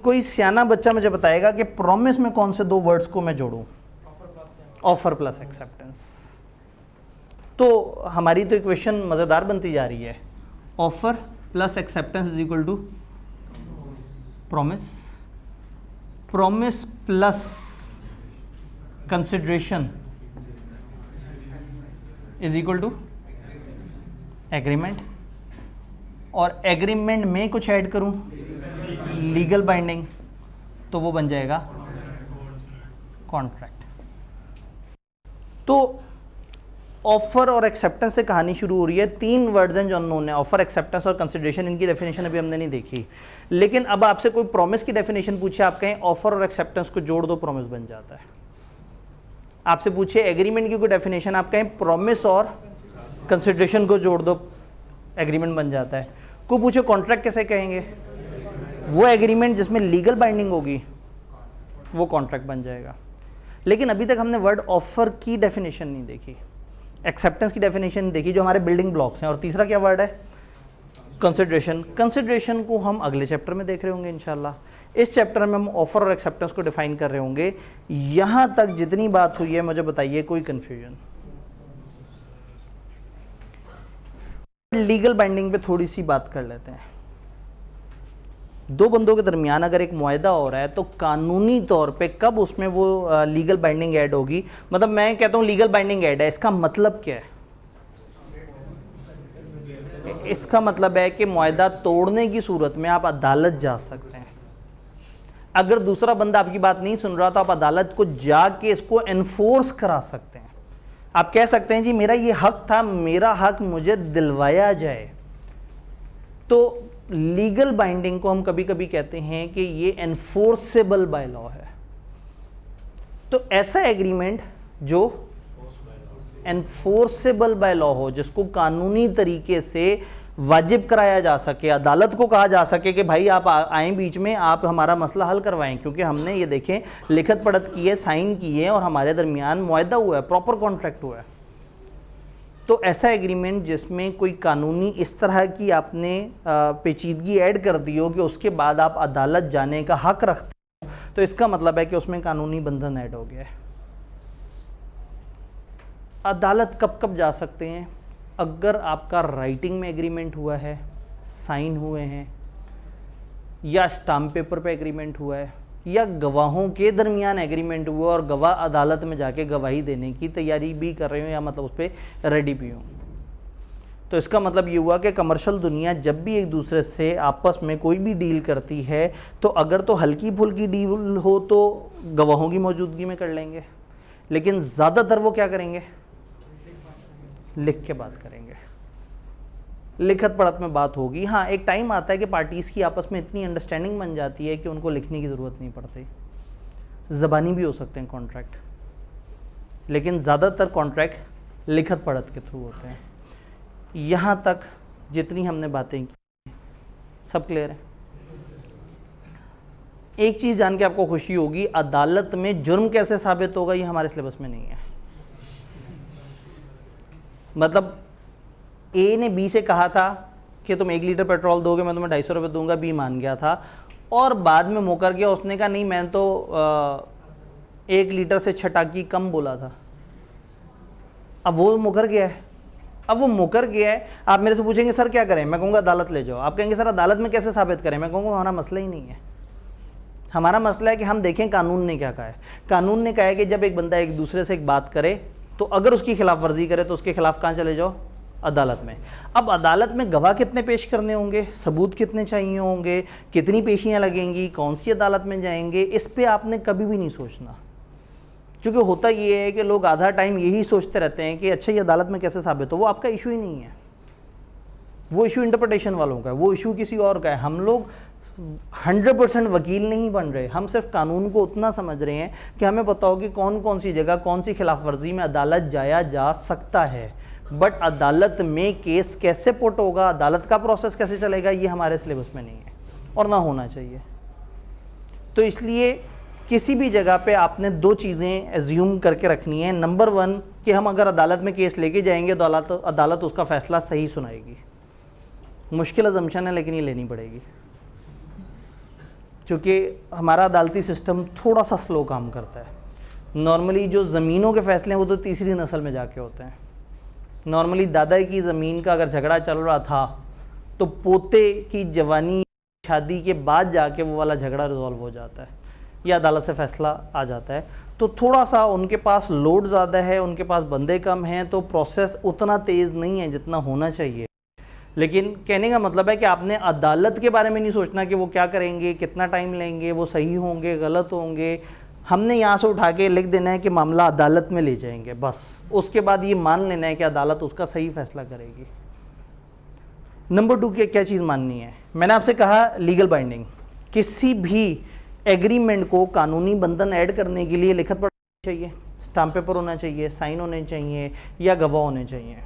कोई सियाना बच्चा मुझे बताएगा कि प्रॉमिस में कौन से 2 वर्ड्स को मैं जोड़ूं? Offer plus acceptance. तो हमारी तो इक्वेशन मज़ेदार बनती जा रही है। Offer plus acceptance is equal to promise, promise plus consideration is equal to agreement, और एग्रीमेंट में कुछ ऐड करूं लीगल बाइंडिंग, तो वो बन जाएगा कॉन्ट्रैक्ट। तो ऑफर और एक्सेप्टेंस से कहानी शुरू हो रही है। 3 वर्ड्स हैं जो अननोन है, ऑफर, एक्सेप्टेंस और कंसिडरेशन। इनकी डेफिनेशन अभी हमने नहीं देखी, लेकिन अब आपसे कोई प्रॉमिस की डेफिनेशन पूछे, आप कहें ऑफर और एक्सेप्टेंस को जोड़ दो, प्रॉमिस बन जाता है। आपसे पूछे एग्रीमेंट की कोई डेफिनेशन, आप कहें प्रॉमिस और कंसिडरेशन को जोड़ दो, एग्रीमेंट बन जाता है। कोई पूछे कॉन्ट्रैक्ट कैसे कहेंगे, वो एग्रीमेंट जिसमें लीगल बाइंडिंग होगी वो कॉन्ट्रैक्ट बन जाएगा। लेकिन अभी तक हमने वर्ड ऑफर की डेफिनेशन नहीं देखी, एक्सेप्टेंस की डेफिनेशन देखी जो हमारे बिल्डिंग ब्लॉक्स हैं, और तीसरा क्या वर्ड है, कंसिडरेशन। कंसिडरेशन को हम अगले चैप्टर में देख रहे होंगे इंशाल्लाह। इस चैप्टर में हम ऑफर और एक्सेप्टेंस को डिफाइन कर रहे होंगे। यहां तक जितनी बात हुई है मुझे बताइए कोई कंफ्यूजन? लीगल बाइंडिंग पे थोड़ी सी बात कर लेते हैं। दो बंदों के दरमियान अगर एक मुआहदा हो रहा है तो कानूनी तौर पे कब उसमें वो लीगल बाइंडिंग ऐड होगी? मतलब मैं कहता हूँ लीगल बाइंडिंग ऐड है, इसका मतलब क्या है? इसका मतलब है कि मुआहदा तोड़ने की सूरत में आप अदालत जा सकते हैं। अगर दूसरा बंदा आपकी बात नहीं सुन रहा तो आप अदालत को जाके इसको एनफोर्स करा सकते हैं। आप कह सकते हैं जी मेरा ये हक था, मेरा हक मुझे दिलवाया जाए। तो लीगल बाइंडिंग को हम कभी कभी कहते हैं कि ये एनफोर्सेबल बाय लॉ है। तो ऐसा एग्रीमेंट जो एनफोर्सेबल बाय लॉ हो, जिसको कानूनी तरीके से वाजिब कराया जा सके, अदालत को कहा जा सके कि भाई आप आए बीच में, आप हमारा मसला हल करवाएं, क्योंकि हमने ये देखें लिखत पढ़त की है, साइन की है और हमारे दरमियान मुआहदा हुआ है, प्रॉपर कॉन्ट्रैक्ट हुआ है। तो ऐसा एग्रीमेंट जिसमें कोई कानूनी इस तरह की आपने पेचीदगी ऐड कर दी हो कि उसके बाद आप अदालत जाने का हक रखते हो, तो इसका मतलब है कि उसमें कानूनी बंधन ऐड हो गया है। अदालत कब कब जा सकते हैं? अगर आपका राइटिंग में एग्रीमेंट हुआ है, साइन हुए हैं, या स्टाम्प पेपर पे एग्रीमेंट हुआ है, या गवाहों के दरमियान एग्रीमेंट हुआ और गवाह अदालत में जाके गवाही देने की तैयारी भी कर रहे हो या मतलब उस पर रेडी भी हो। तो इसका मतलब ये हुआ कि कमर्शियल दुनिया जब भी एक दूसरे से आपस में कोई भी डील करती है तो अगर तो हल्की फुल्की डील हो तो गवाहों की मौजूदगी में कर लेंगे, लेकिन ज़्यादातर वो क्या करेंगे, लिख के बात करेंगे, लिखत पढ़त में बात होगी। हाँ, एक टाइम आता है कि पार्टीज़ की आपस में इतनी अंडरस्टैंडिंग बन जाती है कि उनको लिखने की ज़रूरत नहीं पड़ती, ज़बानी भी हो सकते हैं कॉन्ट्रैक्ट, लेकिन ज़्यादातर कॉन्ट्रैक्ट लिखत पढ़त के थ्रू होते हैं। यहाँ तक जितनी हमने बातें की सब क्लियर है? एक चीज़ जान के आपको खुशी होगी, अदालत में जुर्म कैसे साबित होगा ये हमारे सिलेबस में नहीं है। मतलब ए ने बी से कहा था कि तुम 1 लीटर पेट्रोल दोगे, मैं तुम्हें 250 रुपये दूंगा, बी मान गया था, और बाद में मुकर गया, उसने कहा नहीं मैं तो 1 लीटर से छटाकी कम बोला था। अब वो मुकर गया है, आप मेरे से पूछेंगे सर क्या करें, मैं कहूँगा अदालत ले जाओ। आप कहेंगे सर अदालत में कैसे साबित करें, मैं कहूँगा हमारा मसला ही नहीं है। हमारा मसला है कि हम देखें कानून ने क्या कहा है। कानून ने कहा है कि जब एक बंदा एक दूसरे से एक बात करे तो अगर उसकी खिलाफ वर्जी करे तो उसके खिलाफ कहाँ चले जाओ, अदालत में। अब अदालत में गवाह कितने पेश करने होंगे, सबूत कितने चाहिए होंगे, कितनी पेशियां लगेंगी, कौन सी अदालत में जाएंगे, इस पे आपने कभी भी नहीं सोचना। क्योंकि होता ये है कि लोग आधा टाइम यही सोचते रहते हैं कि अच्छा ये अदालत में कैसे साबित हो, वो आपका इशू ही नहीं है, वो इशू इंटरप्रिटेशन वालों का है, वो इशू किसी और का है। हम लोग 100% वकील नहीं बन रहे, हम सिर्फ कानून को उतना समझ रहे हैं कि हमें पता हो कि कौन कौन सी जगह कौन सी खिलाफ वर्जी में अदालत जाया जा सकता है। बट अदालत में केस कैसे पुट होगा, अदालत का प्रोसेस कैसे चलेगा, ये हमारे सिलेबस में नहीं है और ना होना चाहिए। तो इसलिए किसी भी जगह पे आपने 2 चीज़ें एज्यूम करके रखनी है। नंबर 1 कि हम अगर अदालत में केस लेके जाएंगे तो अदालत उसका फैसला सही सुनाएगी। मुश्किल अजम्पशन है लेकिन ये लेनी पड़ेगी, क्योंकि हमारा अदालती सिस्टम थोड़ा सा स्लो काम करता है। नॉर्मली जो ज़मीनों के फ़ैसले हैं वो तो तीसरी नस्ल में जाके होते हैं। नॉर्मली दादा की ज़मीन का अगर झगड़ा चल रहा था तो पोते की जवानी शादी के बाद जाके वो वाला झगड़ा रिजॉल्व हो जाता है या अदालत से फ़ैसला आ जाता है। तो थोड़ा सा उनके पास लोड ज़्यादा है, उनके पास बंदे कम हैं, तो प्रोसेस उतना तेज़ नहीं है जितना होना चाहिए। लेकिन कहने का मतलब है कि आपने अदालत के बारे में नहीं सोचना कि वो क्या करेंगे, कितना टाइम लेंगे, वो सही होंगे गलत होंगे। हमने यहाँ से उठा के लिख देना है कि मामला अदालत में ले जाएंगे, बस उसके बाद ये मान लेना है कि अदालत उसका सही फैसला करेगी। नंबर 2 क्या चीज़ माननी है? मैंने आपसे कहा लीगल बाइंडिंग। किसी भी एग्रीमेंट को कानूनी बंधन ऐड करने के लिए लिखत पढ़ना चाहिए, स्टाम्प पेपर होना चाहिए, साइन होने चाहिए या गवाह होने चाहिए।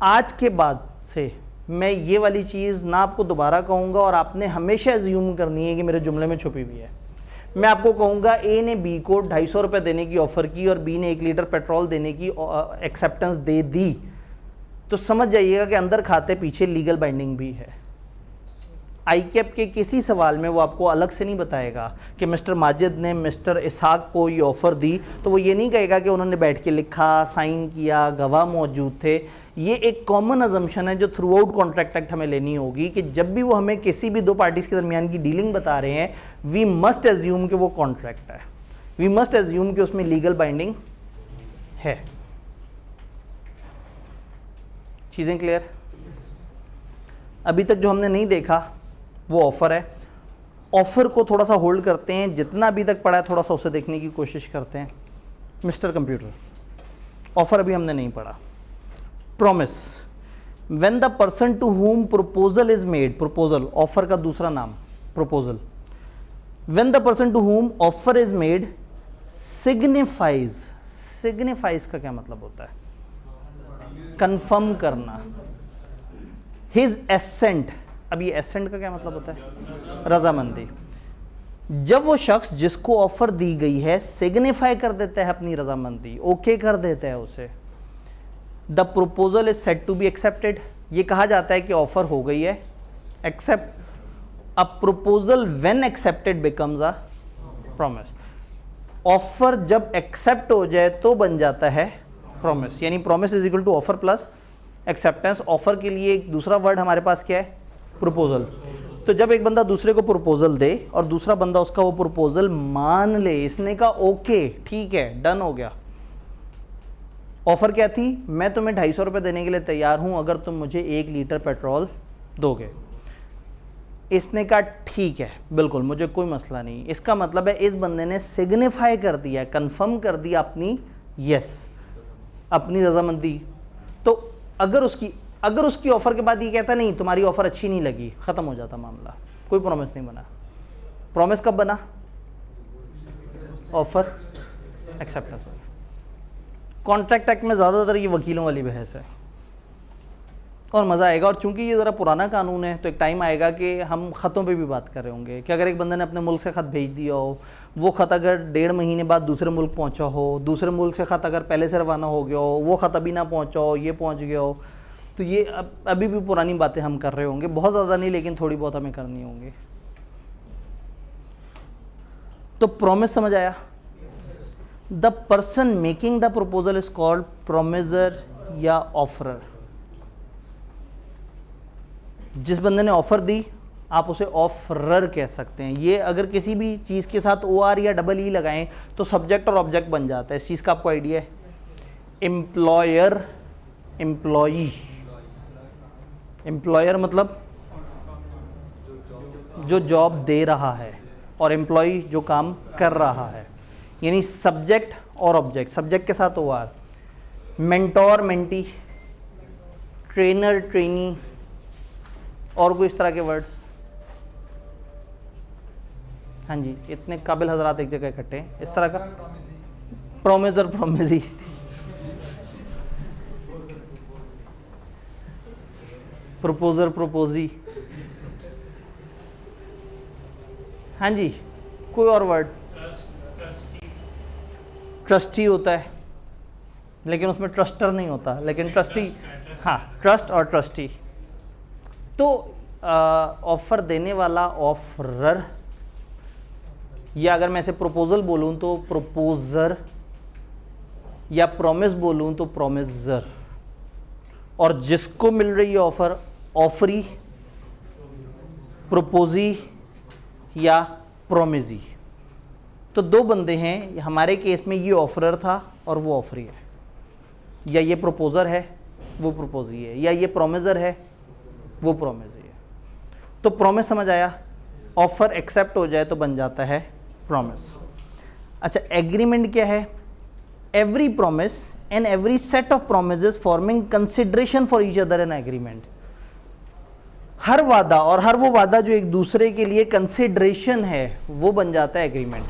आज के बाद से मैं ये वाली चीज़ ना आपको दोबारा कहूँगा और आपने हमेशा एज्यूम करनी है कि मेरे जुमले में छुपी हुई है। मैं आपको कहूँगा ए ने बी को 250 रुपये देने की ऑफ़र की और बी ने 1 लीटर पेट्रोल देने की एक्सेप्टेंस दे दी, तो समझ जाइएगा कि अंदर खाते पीछे लीगल बाइंडिंग भी है। आईकैप के किसी सवाल में वो आपको अलग से नहीं बताएगा कि मिस्टर माजिद ने मिस्टर इसहाक को ये ऑफ़र दी, तो वो ये नहीं कहेगा कि उन्होंने बैठ के लिखा, साइन किया, गवाह मौजूद थे। ये एक कॉमन अजम्पशन है जो थ्रू आउट कॉन्ट्रैक्ट एक्ट हमें लेनी होगी कि जब भी वो हमें किसी भी 2 पार्टीज़ के दरमियान की डीलिंग बता रहे हैं, वी मस्ट एज्यूम कि वो कॉन्ट्रैक्ट है, वी मस्ट एज्यूम कि उसमें लीगल बाइंडिंग है। चीज़ें क्लियर? अभी तक जो हमने नहीं देखा वो ऑफ़र है। ऑफ़र को थोड़ा सा होल्ड करते हैं, जितना अभी तक पढ़ा है थोड़ा सा उसे देखने की कोशिश करते हैं। मिस्टर कंप्यूटर, ऑफ़र अभी हमने नहीं पढ़ा। Promise, when the person to whom proposal is made, proposal offer का दूसरा नाम proposal, when the person to whom offer is made signifies, signifies का क्या मतलब होता है? कंफर्म करना। हिज एसेंट, अब ये एसेंट का क्या मतलब होता है? रजामंदी। जब वो शख्स जिसको ऑफर दी गई है सिग्निफाई कर देता है अपनी रजामंदी, ओके कर देता है उसे, the proposal is said to be accepted, ये कहा जाता है कि ऑफर हो गई है, accept. A proposal when accepted becomes a promise. Offer जब एक्सेप्ट हो जाए तो बन जाता है प्रॉमिस, यानी promise is equal to offer plus acceptance. Offer के लिए एक दूसरा वर्ड हमारे पास क्या है? प्रपोजल। तो जब एक बंदा दूसरे को प्रपोजल दे और दूसरा बंदा उसका वो प्रपोजल मान ले, इसने कहा ओके ठीक है, डन हो गया। ऑफर क्या थी? मैं तुम्हें 250 रुपये देने के लिए तैयार हूं अगर तुम मुझे 1 लीटर पेट्रोल दोगे। इसने कहा ठीक है, बिल्कुल, मुझे कोई मसला नहीं। इसका मतलब है इस बंदे ने सिग्निफाई कर दिया, कंफर्म कर दिया अपनी यस, अपनी रजामंदी। तो अगर उसकी ऑफर के बाद ये कहता नहीं तुम्हारी ऑफर अच्छी नहीं लगी, ख़त्म हो जाता मामला, कोई प्रॉमिस नहीं बना। प्रॉमिस कब बना? ऑफर एक्सेप्टेंस हो गया। कॉन्ट्रैक्ट एक्ट में ज़्यादातर ये वकीलों वाली बहस है और मज़ा आएगा। और चूंकि ये ज़रा पुराना कानून है तो एक टाइम आएगा कि हम ख़तों पे भी बात कर रहे होंगे कि अगर एक बंदे ने अपने मुल्क से ख़त भेज दिया हो, वो ख़त अगर 1.5 महीने बाद दूसरे मुल्क पहुंचा हो, दूसरे मुल्क से ख़त अगर पहले से रवाना हो गया हो, वो ख़त अभी ना पहुंचा हो, ये पहुंच गया हो, तो ये अभी भी पुरानी बातें हम कर रहे होंगे, बहुत ज़्यादा नहीं लेकिन थोड़ी बहुत हमें करनी होंगी। तो प्रॉमिस समझ आया? The person making the proposal is called promisor या ऑफरर। जिस बंदे ने ऑफर दी आप उसे ऑफरर कह सकते हैं। ये अगर किसी भी चीज़ के साथ OR या EE लगाएं तो सब्जेक्ट और ऑब्जेक्ट बन जाता है। इस चीज़ का आपको आइडिया है? एम्प्लॉयर, एम्प्लॉई, एम्प्लॉयर मतलब जो जॉब दे रहा है और एम्प्लॉई जो काम कर रहा है, यानी सब्जेक्ट और ऑब्जेक्ट, सब्जेक्ट के साथ OR। Mentor, mentee, trainer, trainee, और कोई इस तरह के वर्ड्स? हाँ जी, इतने काबिल हजरात एक जगह इकट्ठे हैं, इस तरह का। Promisor, promisee, proposer, proposee. हाँ जी, कोई और वर्ड? ट्रस्टी होता है लेकिन उसमें ट्रस्टर नहीं होता, लेकिन ट्रस्टी, हाँ, ट्रस्ट और ट्रस्टी। तो ऑफ़र देने वाला ऑफरर, या अगर मैं इसे प्रपोजल बोलूँ तो प्रपोजर, या प्रॉमिस बोलूँ तो प्रॉमिसर। और जिसको मिल रही है ऑफ़र, ऑफरी, प्रपोजी या प्रोमिजी। तो 2 बंदे हैं, हमारे केस में ये ऑफरर था और वो ऑफरी है, या ये प्रपोजर है वो प्रपोजी है, या ये प्रोमिसर है वो प्रोमिजी है। तो प्रॉमिस समझ आया? ऑफर एक्सेप्ट हो जाए तो बन जाता है प्रॉमिस। अच्छा, एग्रीमेंट क्या है? Every promise and every set of promises forming consideration for each other an agreement. हर वादा और हर वो वादा जो एक दूसरे के लिए कंसिडरेशन है वो बन जाता है एग्रीमेंट।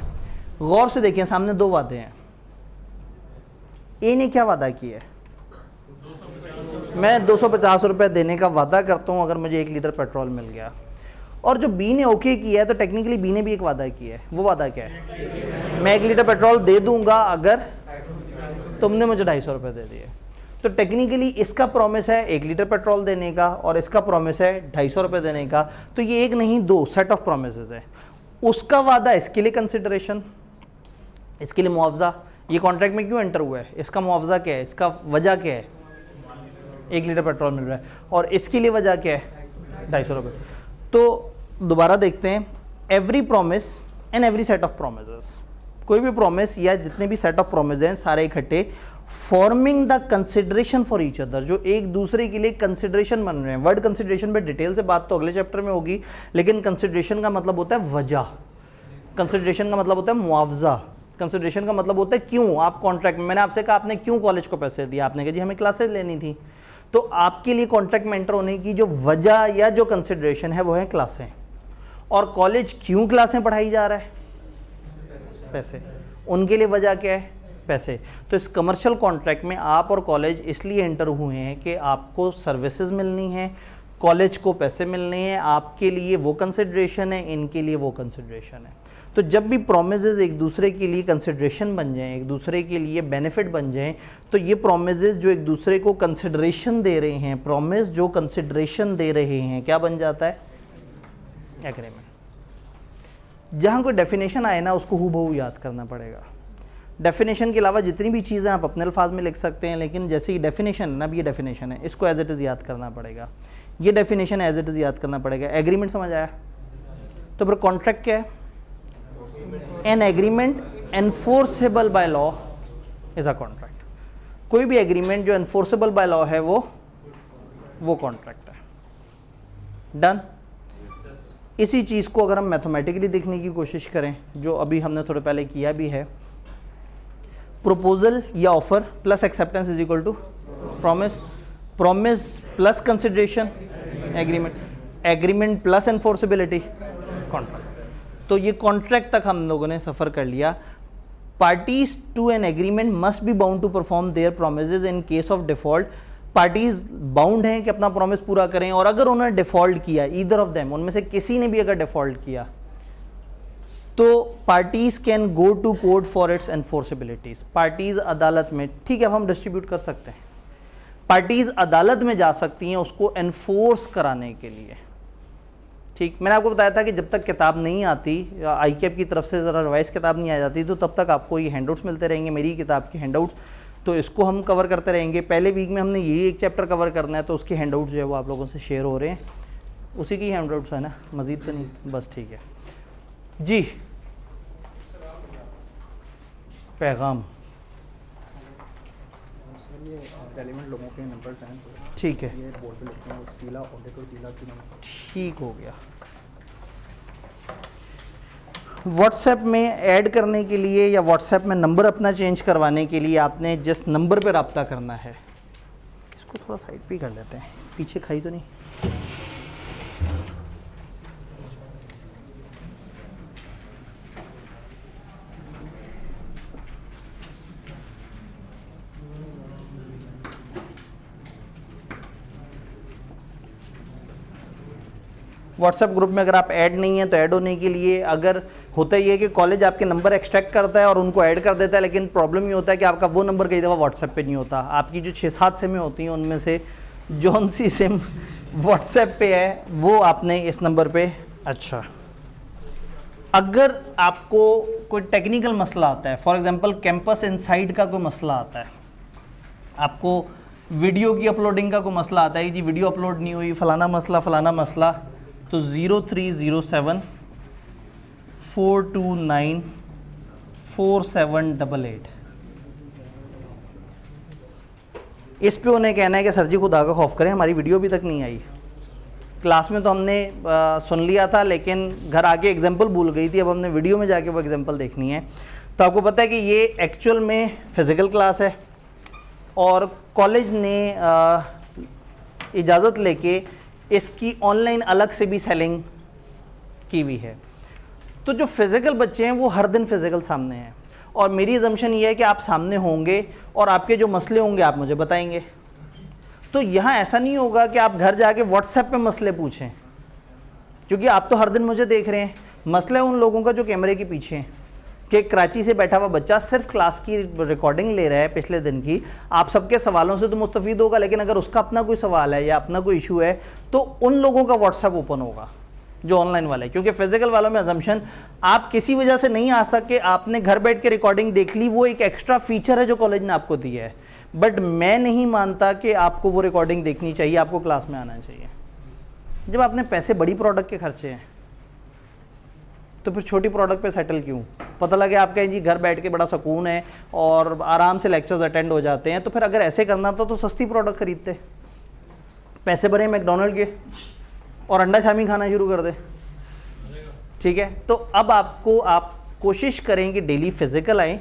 गौर से देखिए, सामने दो वादे हैं। ए ने क्या वादा किया है? मैं 250 रुपये देने का वादा करता हूँ अगर मुझे 1 लीटर पेट्रोल मिल गया। और जो बी ने ओके किया है, तो टेक्निकली बी ने भी एक वादा किया है। वो वादा क्या है? मैं 1 लीटर पेट्रोल दे दूंगा अगर तुमने मुझे 250 रुपये दे दिए। तो टेक्निकली इसका प्रॉमिस है 1 लीटर पेट्रोल देने का और इसका प्रॉमिस है 250 रुपये देने का। तो ये एक नहीं, 2 सेट ऑफ प्रोमिसेस है। उसका वादा, इसके लिए कंसिडरेशन, इसके लिए मुआवजा। ये कॉन्ट्रैक्ट में क्यों एंटर हुआ है? इसका मुआवजा क्या है? इसका वजह क्या है? 1 लीटर पेट्रोल मिल रहा है। और इसके लिए वजह क्या है? 250 रुपये। तो दोबारा देखते हैं, every promise and every set of promises, कोई भी प्रॉमिस या जितने भी सेट ऑफ प्रोमिस हैं सारे इकट्ठे, forming the consideration for each other, जो एक दूसरे के लिए कंसिडरेशन बन रहे हैं। वर्ड कंसिडरेशन पे डिटेल से बात तो अगले चैप्टर में होगी, लेकिन कंसिडरेशन का मतलब होता है वजह, कंसिडरेशन का मतलब होता है मुआवजा, कंसिडरेशन का मतलब होता है क्यों आप कॉन्ट्रैक्ट में। मैंने आपसे कहा आपने क्यों कॉलेज को पैसे दिए? आपने कहा जी हमें क्लासेस लेनी थी। तो आपके लिए कॉन्ट्रैक्ट में एंटर होने की जो वजह या जो कंसिडरेशन है वो है क्लासें। और कॉलेज क्यों क्लासें पढ़ाई जा रहा है? पैसे। उनके लिए वजह क्या है? पैसे। तो इस कमर्शियल कॉन्ट्रैक्ट में आप और कॉलेज इसलिए एंटर हुए हैं कि आपको सर्विसेज मिलनी है, कॉलेज को पैसे मिलने हैं, आपके लिए वो कंसिडरेशन है, इनके लिए वो कंसिडरेशन है। तो जब भी प्रोमिसेस एक दूसरे के लिए कंसिडरेशन बन जाएं, एक दूसरे के लिए बेनिफिट बन जाएं, तो ये प्रोमिसेस जो एक दूसरे को कंसिडरेशन दे रहे हैं, प्रॉमिस जो कंसिडरेशन दे रहे हैं, क्या बन जाता है? एग्रीमेंट। जहाँ कोई डेफिनेशन आए ना, उसको हूबहू याद करना पड़ेगा। डेफिनेशन के अलावा जितनी भी चीज़ें आप अपने अल्फाज में लिख सकते हैं, लेकिन जैसे कि डेफिनेशन ना, ये डेफिनेशन है, इसको एज इट इज़ याद करना पड़ेगा। ये डेफिनेशन एज इट इज़ याद करना पड़ेगा। एग्रीमेंट समझ आया? तो फिर कॉन्ट्रैक्ट क्या है? An agreement enforceable by law is a contract. कोई भी एग्रीमेंट जो एनफोर्सेबल बाय लॉ है वो कॉन्ट्रैक्ट है। डन। इसी चीज़ को अगर हम मैथमेटिकली देखने की कोशिश करें, जो अभी हमने थोड़े पहले किया भी है, प्रपोजल या offer plus acceptance is equal to promise, promise plus consideration agreement, agreement plus enforceability contract. तो ये कॉन्ट्रैक्ट तक हम लोगों ने सफ़र कर लिया। Parties to an agreement must be bound to perform their promises in case of default. Parties bound हैं कि अपना प्रॉमिस पूरा करें, और अगर उन्होंने डिफॉल्ट किया, ईदर ऑफ देम, उनमें से किसी ने भी अगर डिफॉल्ट किया, तो parties can go to court for its enforceabilities. Parties अदालत में, ठीक है, अब हम डिस्ट्रीब्यूट कर सकते हैं, पार्टीज अदालत में जा सकती हैं उसको एनफोर्स कराने के लिए। ठीक, मैंने आपको बताया था कि जब तक किताब नहीं आती, आईकेप की तरफ से ज़रा रिवाइज किताब नहीं आ जाती, तो तब तक आपको ये हैंडआउट्स मिलते रहेंगे, मेरी किताब के हैंडआउट्स, तो इसको हम कवर करते रहेंगे। पहले वीक में हमने यही एक चैप्टर कवर करना है, तो उसके हैंडआउट्स जो है वो आप लोगों से शेयर हो रहे हैं, उसी की हैंडआउट्स है ना, मज़ीद तो नहीं, बस ठीक है जी। पैगाम रेलेवेंट लोगों के नंबर्स हैं, ठीक है, ये बोर्ड पे लिखते हैं, सीला ऑडिट और तीला की नंबर। ठीक हो गया। व्हाट्सएप में ऐड करने के लिए या व्हाट्सएप में नंबर अपना चेंज करवाने के लिए आपने जिस नंबर पर रब्ता करना है, इसको थोड़ा साइड पे कर लेते हैं, पीछे खाई तो नहीं। व्हाट्सएप ग्रुप में अगर आप ऐड नहीं हैं तो ऐड होने के लिए, अगर होता ही है कि कॉलेज आपके नंबर एक्सट्रैक्ट करता है और उनको ऐड कर देता है, लेकिन प्रॉब्लम ये होता है कि आपका वो नंबर कई दफ़ा व्हाट्सएप पे नहीं होता। आपकी जो 6-7 सिमें होती हैं उनमें से जौन सी सिम व्हाट्सएप पे है वो आपने इस नंबर पे, अच्छा, अगर आपको कोई टेक्निकल मसला आता है, फॉर एग्जांपल कैंपस इनसाइड का कोई मसला आता है, आपको वीडियो की अपलोडिंग का कोई मसला आता है, जी वीडियो अपलोड नहीं हुई, फलाना मसला, तो 0307 429 4788 इस पे उन्हें कहना है कि सर जी खुदा का खौफ करें, हमारी वीडियो अभी तक नहीं आई। क्लास में तो हमने सुन लिया था, लेकिन घर आके एग्जांपल भूल गई थी, अब हमने वीडियो में जाके वो एग्जांपल देखनी है। तो आपको पता है कि ये एक्चुअल में फिज़िकल क्लास है और कॉलेज ने इजाज़त लेके इसकी ऑनलाइन अलग से भी सेलिंग की हुई है। तो जो फिज़िकल बच्चे हैं वो हर दिन फिज़िकल सामने हैं और मेरी अजम्पशन ये है कि आप सामने होंगे और आपके जो मसले होंगे आप मुझे बताएंगे। तो यहाँ ऐसा नहीं होगा कि आप घर जाके व्हाट्सएप पे मसले पूछें, क्योंकि आप तो हर दिन मुझे देख रहे हैं। मसला उन लोगों का जो कैमरे के पीछे हैं कि कराची से बैठा हुआ बच्चा सिर्फ क्लास की रिकॉर्डिंग ले रहा है पिछले दिन की, आप सबके सवालों से तो मुस्तफ़ीद होगा, लेकिन अगर उसका अपना कोई सवाल है या अपना कोई इशू है तो उन लोगों का व्हाट्सएप ओपन होगा जो ऑनलाइन वाले, क्योंकि फिजिकल वालों में अजम्पशन आप किसी वजह से नहीं आ सके, आपने घर बैठ के रिकॉर्डिंग देख ली, वो एक एक्स्ट्रा फीचर है जो कॉलेज ने आपको दिया है। बट मैं नहीं मानता कि आपको वो रिकॉर्डिंग देखनी चाहिए, आपको क्लास में आना चाहिए। जब आपने पैसे बड़ी प्रोडक्ट के खर्चे हैं तो फिर छोटी प्रोडक्ट पे सेटल क्यों? पता लगे आप कहें जी घर बैठ के बड़ा सुकून है और आराम से लेक्चर्स अटेंड हो जाते हैं, तो फिर अगर ऐसे करना था तो सस्ती प्रोडक्ट खरीदते, पैसे भरे मैकडोनल्ड के और अंडा शामी खाना शुरू कर दे। ठीक है, तो अब आप कोशिश करें कि डेली फिजिकल आए।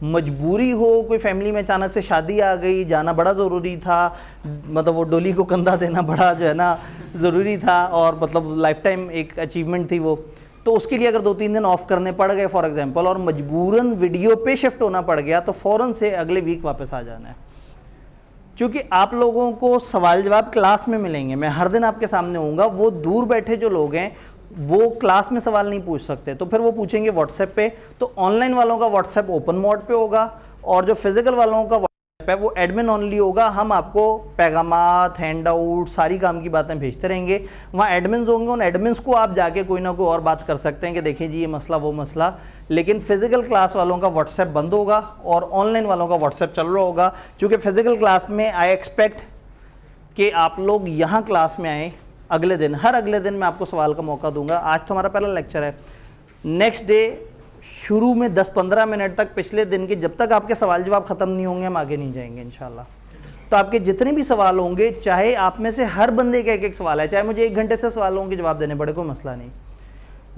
मजबूरी हो, कोई फैमिली में अचानक से शादी आ गई, जाना बड़ा ज़रूरी था, मतलब वो डोली को कंधा देना बड़ा जो है ना ज़रूरी था और मतलब लाइफ टाइम एक अचीवमेंट थी वो, तो उसके लिए अगर 2-3 दिन ऑफ करने पड़ गए फॉर एग्जांपल और मजबूरन वीडियो पे शिफ्ट होना पड़ गया, तो फ़ौरन से अगले वीक वापस आ जाना है। क्योंकि आप लोगों को सवाल जवाब क्लास में मिलेंगे, मैं हर दिन आपके सामने होऊंगा। वो दूर बैठे जो लोग हैं वो क्लास में सवाल नहीं पूछ सकते, तो फिर वो पूछेंगे व्हाट्सएप पे। तो ऑनलाइन वालों का व्हाट्सएप ओपन मोड पे होगा और जो फिजिकल वालों का व्हाट्सएप है वो एडमिन ओनली होगा। हम आपको पैगामात, हैंडआउट, सारी काम की बातें भेजते रहेंगे। वहाँ एडमिन्स होंगे, उन एडमिन्स को आप जाके कोई ना कोई और बात कर सकते हैं कि देखिए जी ये मसला वो मसला। लेकिन फिजिकल क्लास वालों का व्हाट्सएप बंद होगा और ऑनलाइन वालों का व्हाट्सएप चल रहा होगा। क्योंकि फिजिकल क्लास में आई एक्सपेक्ट कि आप लोग यहाँ क्लास में आएँ, अगले दिन हर अगले दिन मैं आपको सवाल का मौका दूंगा। आज तो हमारा पहला लेक्चर है, नेक्स्ट डे शुरू में 10-15 मिनट तक पिछले दिन के जब तक आपके सवाल जवाब ख़त्म नहीं होंगे हम आगे नहीं जाएंगे इंशाल्लाह। तो आपके जितने भी सवाल होंगे, चाहे आप में से हर बंदे का एक सवाल है, चाहे मुझे 1 घंटे से सवालों के जवाब देने पड़े, कोई मसला नहीं,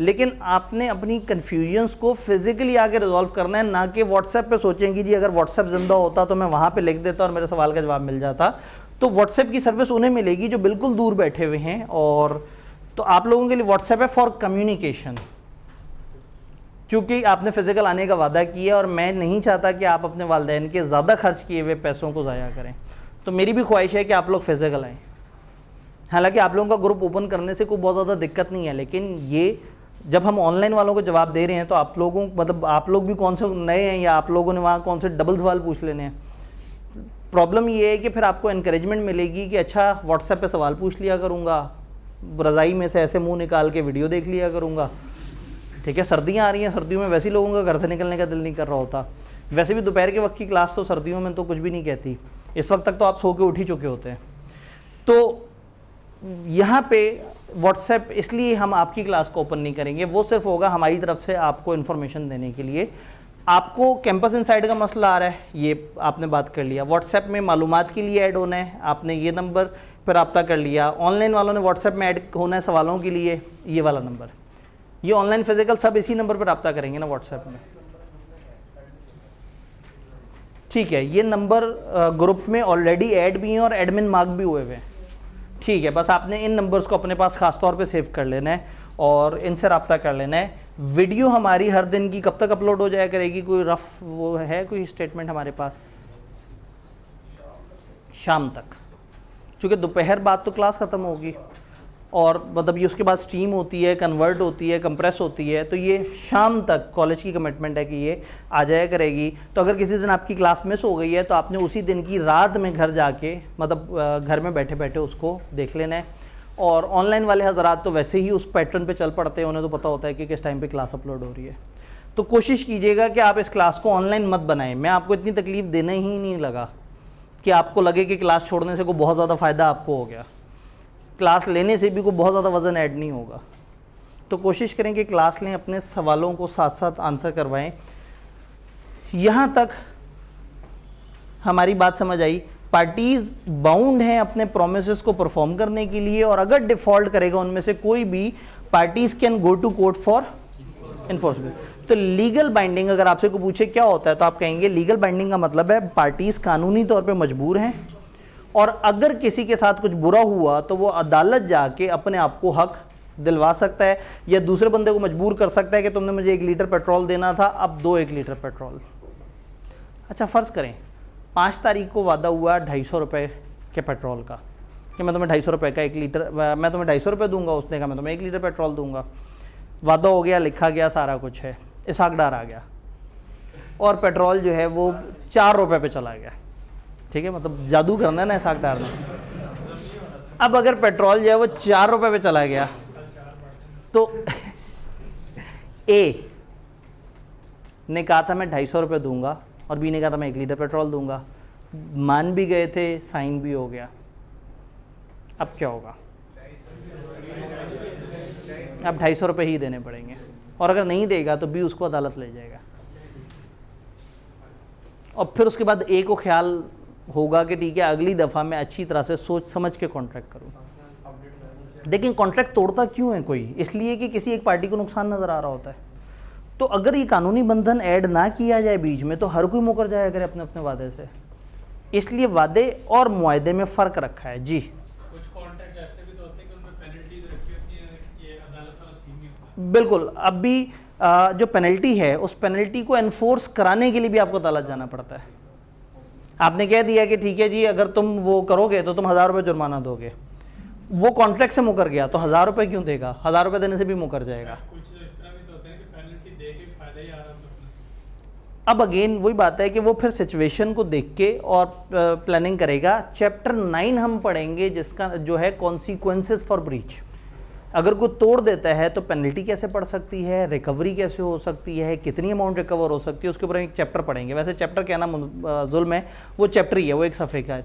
लेकिन आपने अपनी कन्फ्यूजन्स को फिजिकली आके रिजॉल्व करना है, ना कि व्हाट्सएप पे सोचेंगे जी अगर व्हाट्सएप जिंदा होता तो मैं वहाँ पे लिख देता और मेरे सवाल का जवाब मिल जाता। तो व्हाट्सएप की सर्विस उन्हें मिलेगी जो बिल्कुल दूर बैठे हुए हैं। और तो आप लोगों के लिए व्हाट्सएप है फॉर कम्युनिकेशन, क्योंकि आपने फिजिकल आने का वादा किया और मैं नहीं चाहता कि आप अपने वालिदैन के ज़्यादा खर्च किए हुए पैसों को ज़ाया करें। तो मेरी भी ख्वाहिश है कि आप लोग फिजिकल आएँ। हालांकि आप लोगों का ग्रुप ओपन करने से कोई बहुत ज़्यादा दिक्कत नहीं है, लेकिन ये जब हम ऑनलाइन वालों को जवाब दे रहे हैं तो आप लोगों मतलब आप लोग भी कौन से नए हैं या आप लोगों ने वहाँ कौन से डबल सवाल पूछ लेने हैं। प्रॉब्लम ये है कि फिर आपको इनकरेजमेंट मिलेगी कि अच्छा व्हाट्सएप पे सवाल पूछ लिया करूँगा, रज़ाई में से ऐसे मुंह निकाल के वीडियो देख लिया करूँगा। ठीक है, सर्दियाँ आ रही हैं, सर्दियों में वैसे ही लोगों का घर से निकलने का दिल नहीं कर रहा होता। वैसे भी दोपहर के वक्त की क्लास तो सर्दियों में तो कुछ भी नहीं कहती, इस वक्त तक तो आप सो के उठ ही चुके होते हैं। तो यहाँ पे व्हाट्सएप इसलिए हम आपकी क्लास को ओपन नहीं करेंगे, वो सिर्फ होगा हमारी तरफ से आपको इन्फॉर्मेशन देने के लिए। आपको कैंपस इनसाइड का मसला आ रहा है, ये आपने बात कर लिया। व्हाट्सएप में मालूमात के लिए ऐड होना है, आपने ये नंबर पर रब्ता कर लिया। ऑनलाइन वालों ने व्हाट्सएप में ऐड होना है सवालों के लिए, ये वाला नंबर। ये ऑनलाइन फिजिकल सब इसी नंबर पर रब्ता करेंगे ना व्हाट्सएप में। ठीक है, ये नंबर ग्रुप में ऑलरेडी ऐड भी हैं और एडमिन मार्क भी हुए हुए हैं। ठीक है, बस आपने इन नंबर्स को अपने पास खास तौर पे सेव कर लेना है और इनसे रब्ता कर लेना है। वीडियो हमारी हर दिन की कब तक अपलोड हो जाया करेगी? कोई रफ वो है कोई स्टेटमेंट हमारे पास? शाम तक, क्योंकि दोपहर बाद तो क्लास ख़त्म होगी और मतलब ये उसके बाद स्ट्रीम होती है, कन्वर्ट होती है, कंप्रेस होती है, तो ये शाम तक कॉलेज की कमिटमेंट है कि ये आ जाया करेगी। तो अगर किसी दिन आपकी क्लास मिस हो गई है तो आपने उसी दिन की रात में घर जाके मतलब घर में बैठे बैठे उसको देख लेना है। और ऑनलाइन वाले हज़रात तो वैसे ही उस पैटर्न पे चल पड़ते हैं, उन्हें तो पता होता है कि किस टाइम पे क्लास अपलोड हो रही है। तो कोशिश कीजिएगा कि आप इस क्लास को ऑनलाइन मत बनाएं। मैं आपको इतनी तकलीफ़ देने ही नहीं लगा कि आपको लगे कि क्लास छोड़ने से कोई बहुत ज़्यादा फ़ायदा आपको हो गया। क्लास लेने से भी कोई बहुत ज़्यादा वज़न ऐड नहीं होगा। तो कोशिश करें कि क्लास लें, अपने सवालों को साथ साथ आंसर करवाएं। यहाँ तक हमारी बात समझ आई। पार्टीज़ बाउंड हैं अपने प्रोमिसेस को परफॉर्म करने के लिए, और अगर डिफ़ॉल्ट करेगा उनमें से कोई भी, parties can go to court for enforcement. तो लीगल बाइंडिंग अगर आपसे को पूछे क्या होता है तो आप कहेंगे लीगल बाइंडिंग का मतलब है पार्टीज कानूनी तौर पे मजबूर हैं और अगर किसी के साथ कुछ बुरा हुआ तो वो अदालत जाके अपने आप को हक दिलवा सकता है या दूसरे बंदे को मजबूर कर सकता है कि तुमने मुझे 1 लीटर पेट्रोल देना था, अब दो 1 लीटर पेट्रोल। अच्छा फ़र्ज़ करें 5 तारीख को वादा हुआ 250 रुपये के पेट्रोल का कि मैं तुम्हें 250 रुपये का 1 लीटर, मैं तुम्हें 250 रुपये दूंगा, उसने कहा मैं तुम्हें 1 लीटर पेट्रोल दूंगा। वादा हो गया, लिखा गया, सारा कुछ है, इसहाक डार आ गया और पेट्रोल जो है वो 4 रुपये पे चला गया। ठीक है, मतलब जादू करना है ना इसहाक डार ने। अब अगर पेट्रोल जो है वो 4 रुपये पे चला गया तो ए ने कहा था मैं 250 रुपये दूंगा और बी ने कहा था मैं 1 लीटर पेट्रोल दूंगा, मान भी गए थे, साइन भी हो गया। अब क्या होगा? अब 250 रुपये ही देने पड़ेंगे और अगर नहीं देगा तो बी उसको अदालत ले जाएगा और फिर उसके बाद ए को ख्याल होगा कि ठीक है अगली दफ़ा मैं अच्छी तरह से सोच समझ के कॉन्ट्रैक्ट करूँ। लेकिन कॉन्ट्रैक्ट तोड़ता क्यों है कोई? इसलिए कि किसी एक पार्टी को नुकसान नज़र आ रहा होता है। तो अगर ये कानूनी बंधन ऐड ना किया जाए बीच में तो हर कोई मुकर जाया करे अपने अपने वादे से। इसलिए वादे और मुआहदे में फ़र्क रखा है। जी, कुछ कॉन्ट्रैक्ट ऐसे भी तो होते हैं कि उनमें पेनल्टीज रखी होती हैं, ये अदालत वाला स्कीम नहीं होता। बिल्कुल। अब भी जो पेनल्टी है उस पेनल्टी को एनफोर्स कराने के लिए भी आपको अदालत जाना पड़ता है। आपने कह दिया कि ठीक है जी अगर तुम वो करोगे तो तुम 1000 रुपये जुर्माना दोगे, वो कॉन्ट्रैक्ट से मुकर गया तो 1000 रुपये क्यों देगा? 1000 रुपये देने से भी मुकर जाएगा। कुछ तो इस तरह भी तो होते हैं कि पेनल्टी दे के फायदा ही आ रहा है अपना। अब अगेन वही बात है कि वो फिर सिचुएशन को देख के और प्लानिंग करेगा। चैप्टर 9 हम पढ़ेंगे जिसका जो है कॉन्सिक्वेंसेस फॉर ब्रीच। अगर कोई तोड़ देता है तो पेनल्टी कैसे पड़ सकती है, रिकवरी कैसे हो सकती है, कितनी अमाउंट रिकवर हो सकती है, उसके ऊपर एक चैप्टर पढ़ेंगे। वैसे चैप्टर क्या नाम जुल्म है, वो चैप्टर ही है, वो एक सफ़े का है,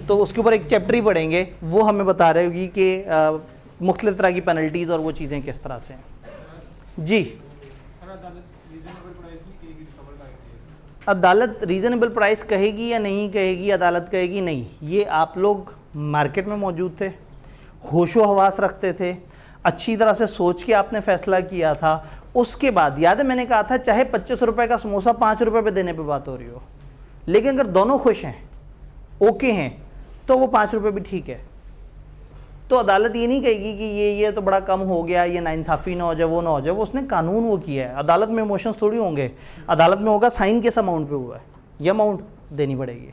तो उसके ऊपर एक चैप्टर ही पढ़ेंगे। वो हमें बता रहे होगी कि मुख्तलिफ तरह की पेनल्टीज़ और वो चीज़ें किस तरह से हैं। जी, अदालत रीज़नेबल प्राइस कहेगी या नहीं कहेगी? अदालत कहेगी नहीं। ये आप लोग मार्केट में मौजूद थे, होशो हवास रखते थे, अच्छी तरह से सोच के आपने फ़ैसला किया था। उसके बाद याद है मैंने कहा था चाहे 25 रुपये का समोसा 5 रुपये पे देने पे बात हो रही हो, लेकिन अगर दोनों खुश हैं, ओके हैं, तो वो 5 रुपये भी ठीक है। तो अदालत ये नहीं कहेगी कि ये तो बड़ा कम हो गया, ये नाइंसाफ़ी ना हो जाए, वो ना हो जाए। वो उसने कानून वो किया है। अदालत में इमोशंस थोड़ी होंगे, अदालत में होगा साइन किस अमाउंट पे हुआ है, ये अमाउंट देनी पड़ेगी।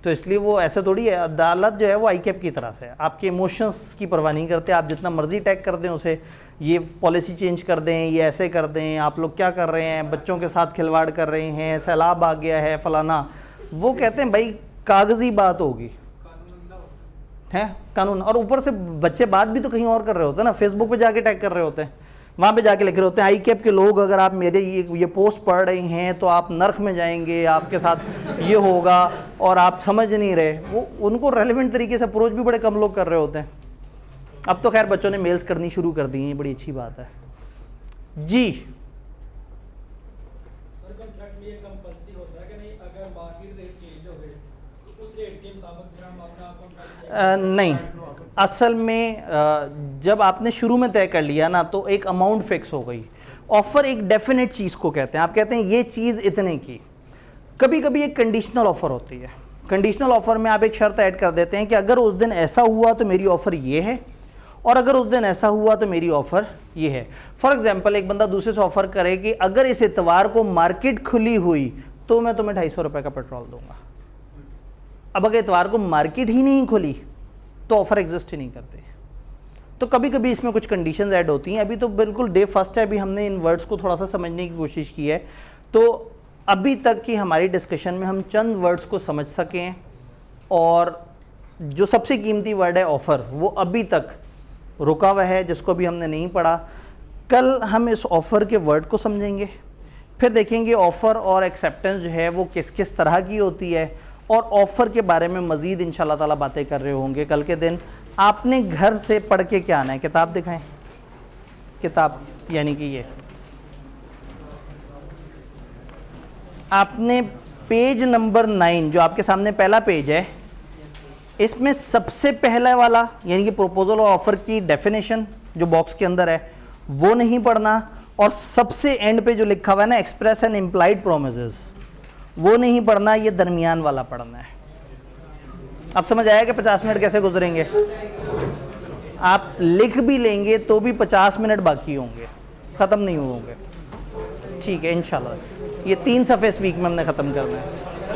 तो इसलिए वो ऐसे थोड़ी है। अदालत जो है वो ICAP की तरह से है, आपके इमोशंस की परवाह नहीं करते। आप जितना मर्जी टैग कर दें उसे, ये पॉलिसी चेंज कर दें, ये ऐसे कर दें, आप लोग क्या कर रहे हैं, बच्चों के साथ खिलवाड़ कर रहे हैं, सैलाब आ गया है, फलाना, वो कहते हैं भाई कागजी बात होगी है कानून। और ऊपर से बच्चे बात भी तो कहीं और कर रहे होते हैं ना, फेसबुक पे जाके टैग कर रहे होते हैं, वहाँ पे जाके लिख रहे होते हैं ICAP के लोग अगर आप मेरे ये पोस्ट पढ़ रहे हैं तो आप नर्क में जाएंगे, आपके साथ ये होगा, और आप समझ नहीं रहे। वो उनको रेलेवेंट तरीके से अप्रोच भी बड़े कम लोग कर रहे होते हैं। अब तो खैर बच्चों ने मेल्स करनी शुरू कर दी हैं, बड़ी अच्छी बात है। जी सर, कॉन्ट्रैक्ट में ये कंपल्सरी होता है कि नहीं, अगर मार्केट रेट चेंज हो गए तो उस रेट के मुताबिक फिर हम अपना कॉन्ट्रैक्ट नहीं, असल में जब आपने शुरू में तय कर लिया ना तो एक अमाउंट फिक्स हो गई। ऑफ़र एक डेफिनेट चीज़ को कहते हैं। आप कहते हैं ये चीज़ इतने की। कभी कभी एक कंडीशनल ऑफ़र होती है। कंडीशनल ऑफ़र में आप एक शर्त ऐड कर देते हैं कि अगर उस दिन ऐसा हुआ तो मेरी ऑफ़र ये है, और अगर उस दिन ऐसा हुआ तो मेरी ऑफ़र ये है। फॉर एग्जांपल एक बंदा दूसरे से ऑफ़र करे कि अगर इस इतवार को मार्केट खुली हुई तो मैं तुम्हें 250 रुपये का पेट्रोल दूंगा। अब अगर इतवार को मार्केट ही नहीं खुली तो ऑफ़र एग्जिस्ट ही नहीं करते। तो कभी कभी इसमें कुछ कंडीशंस ऐड होती हैं। अभी तो बिल्कुल डे फर्स्ट है, अभी हमने इन वर्ड्स को थोड़ा सा समझने की कोशिश की है। तो अभी तक की हमारी डिस्कशन में हम चंद वर्ड्स को समझ सकें, और जो सबसे कीमती वर्ड है ऑफ़र, वो अभी तक रुका हुआ है, जिसको अभी हमने नहीं पढ़ा। कल हम इस ऑफ़र के वर्ड को समझेंगे, फिर देखेंगे ऑफ़र और एक्सेप्टेंस जो है वो किस किस तरह की होती है, और ऑफ़र के बारे में मज़ीद इंशाल्लाह ताला बातें कर रहे होंगे कल के दिन। आपने घर से पढ़ के क्या आना है? किताब दिखाएं, किताब यानी कि ये आपने पेज नंबर 9 जो आपके सामने पहला पेज है, इसमें सबसे पहला वाला यानी कि प्रपोजल और ऑफ़र की डेफिनेशन जो बॉक्स के अंदर है वो नहीं पढ़ना, और सबसे एंड पे जो लिखा हुआ है ना एक्सप्रेस एंड इम्प्लाइड प्रोमिसेस, वो नहीं पढ़ना, ये दरमियान वाला पढ़ना है। अब समझ आया कि 50 मिनट कैसे गुजरेंगे? आप लिख भी लेंगे तो भी 50 मिनट बाकी होंगे, ख़त्म नहीं होंगे। ठीक है इंशाल्लाह, ये 3 सफ़े इस वीक में हमने ख़त्म करना है।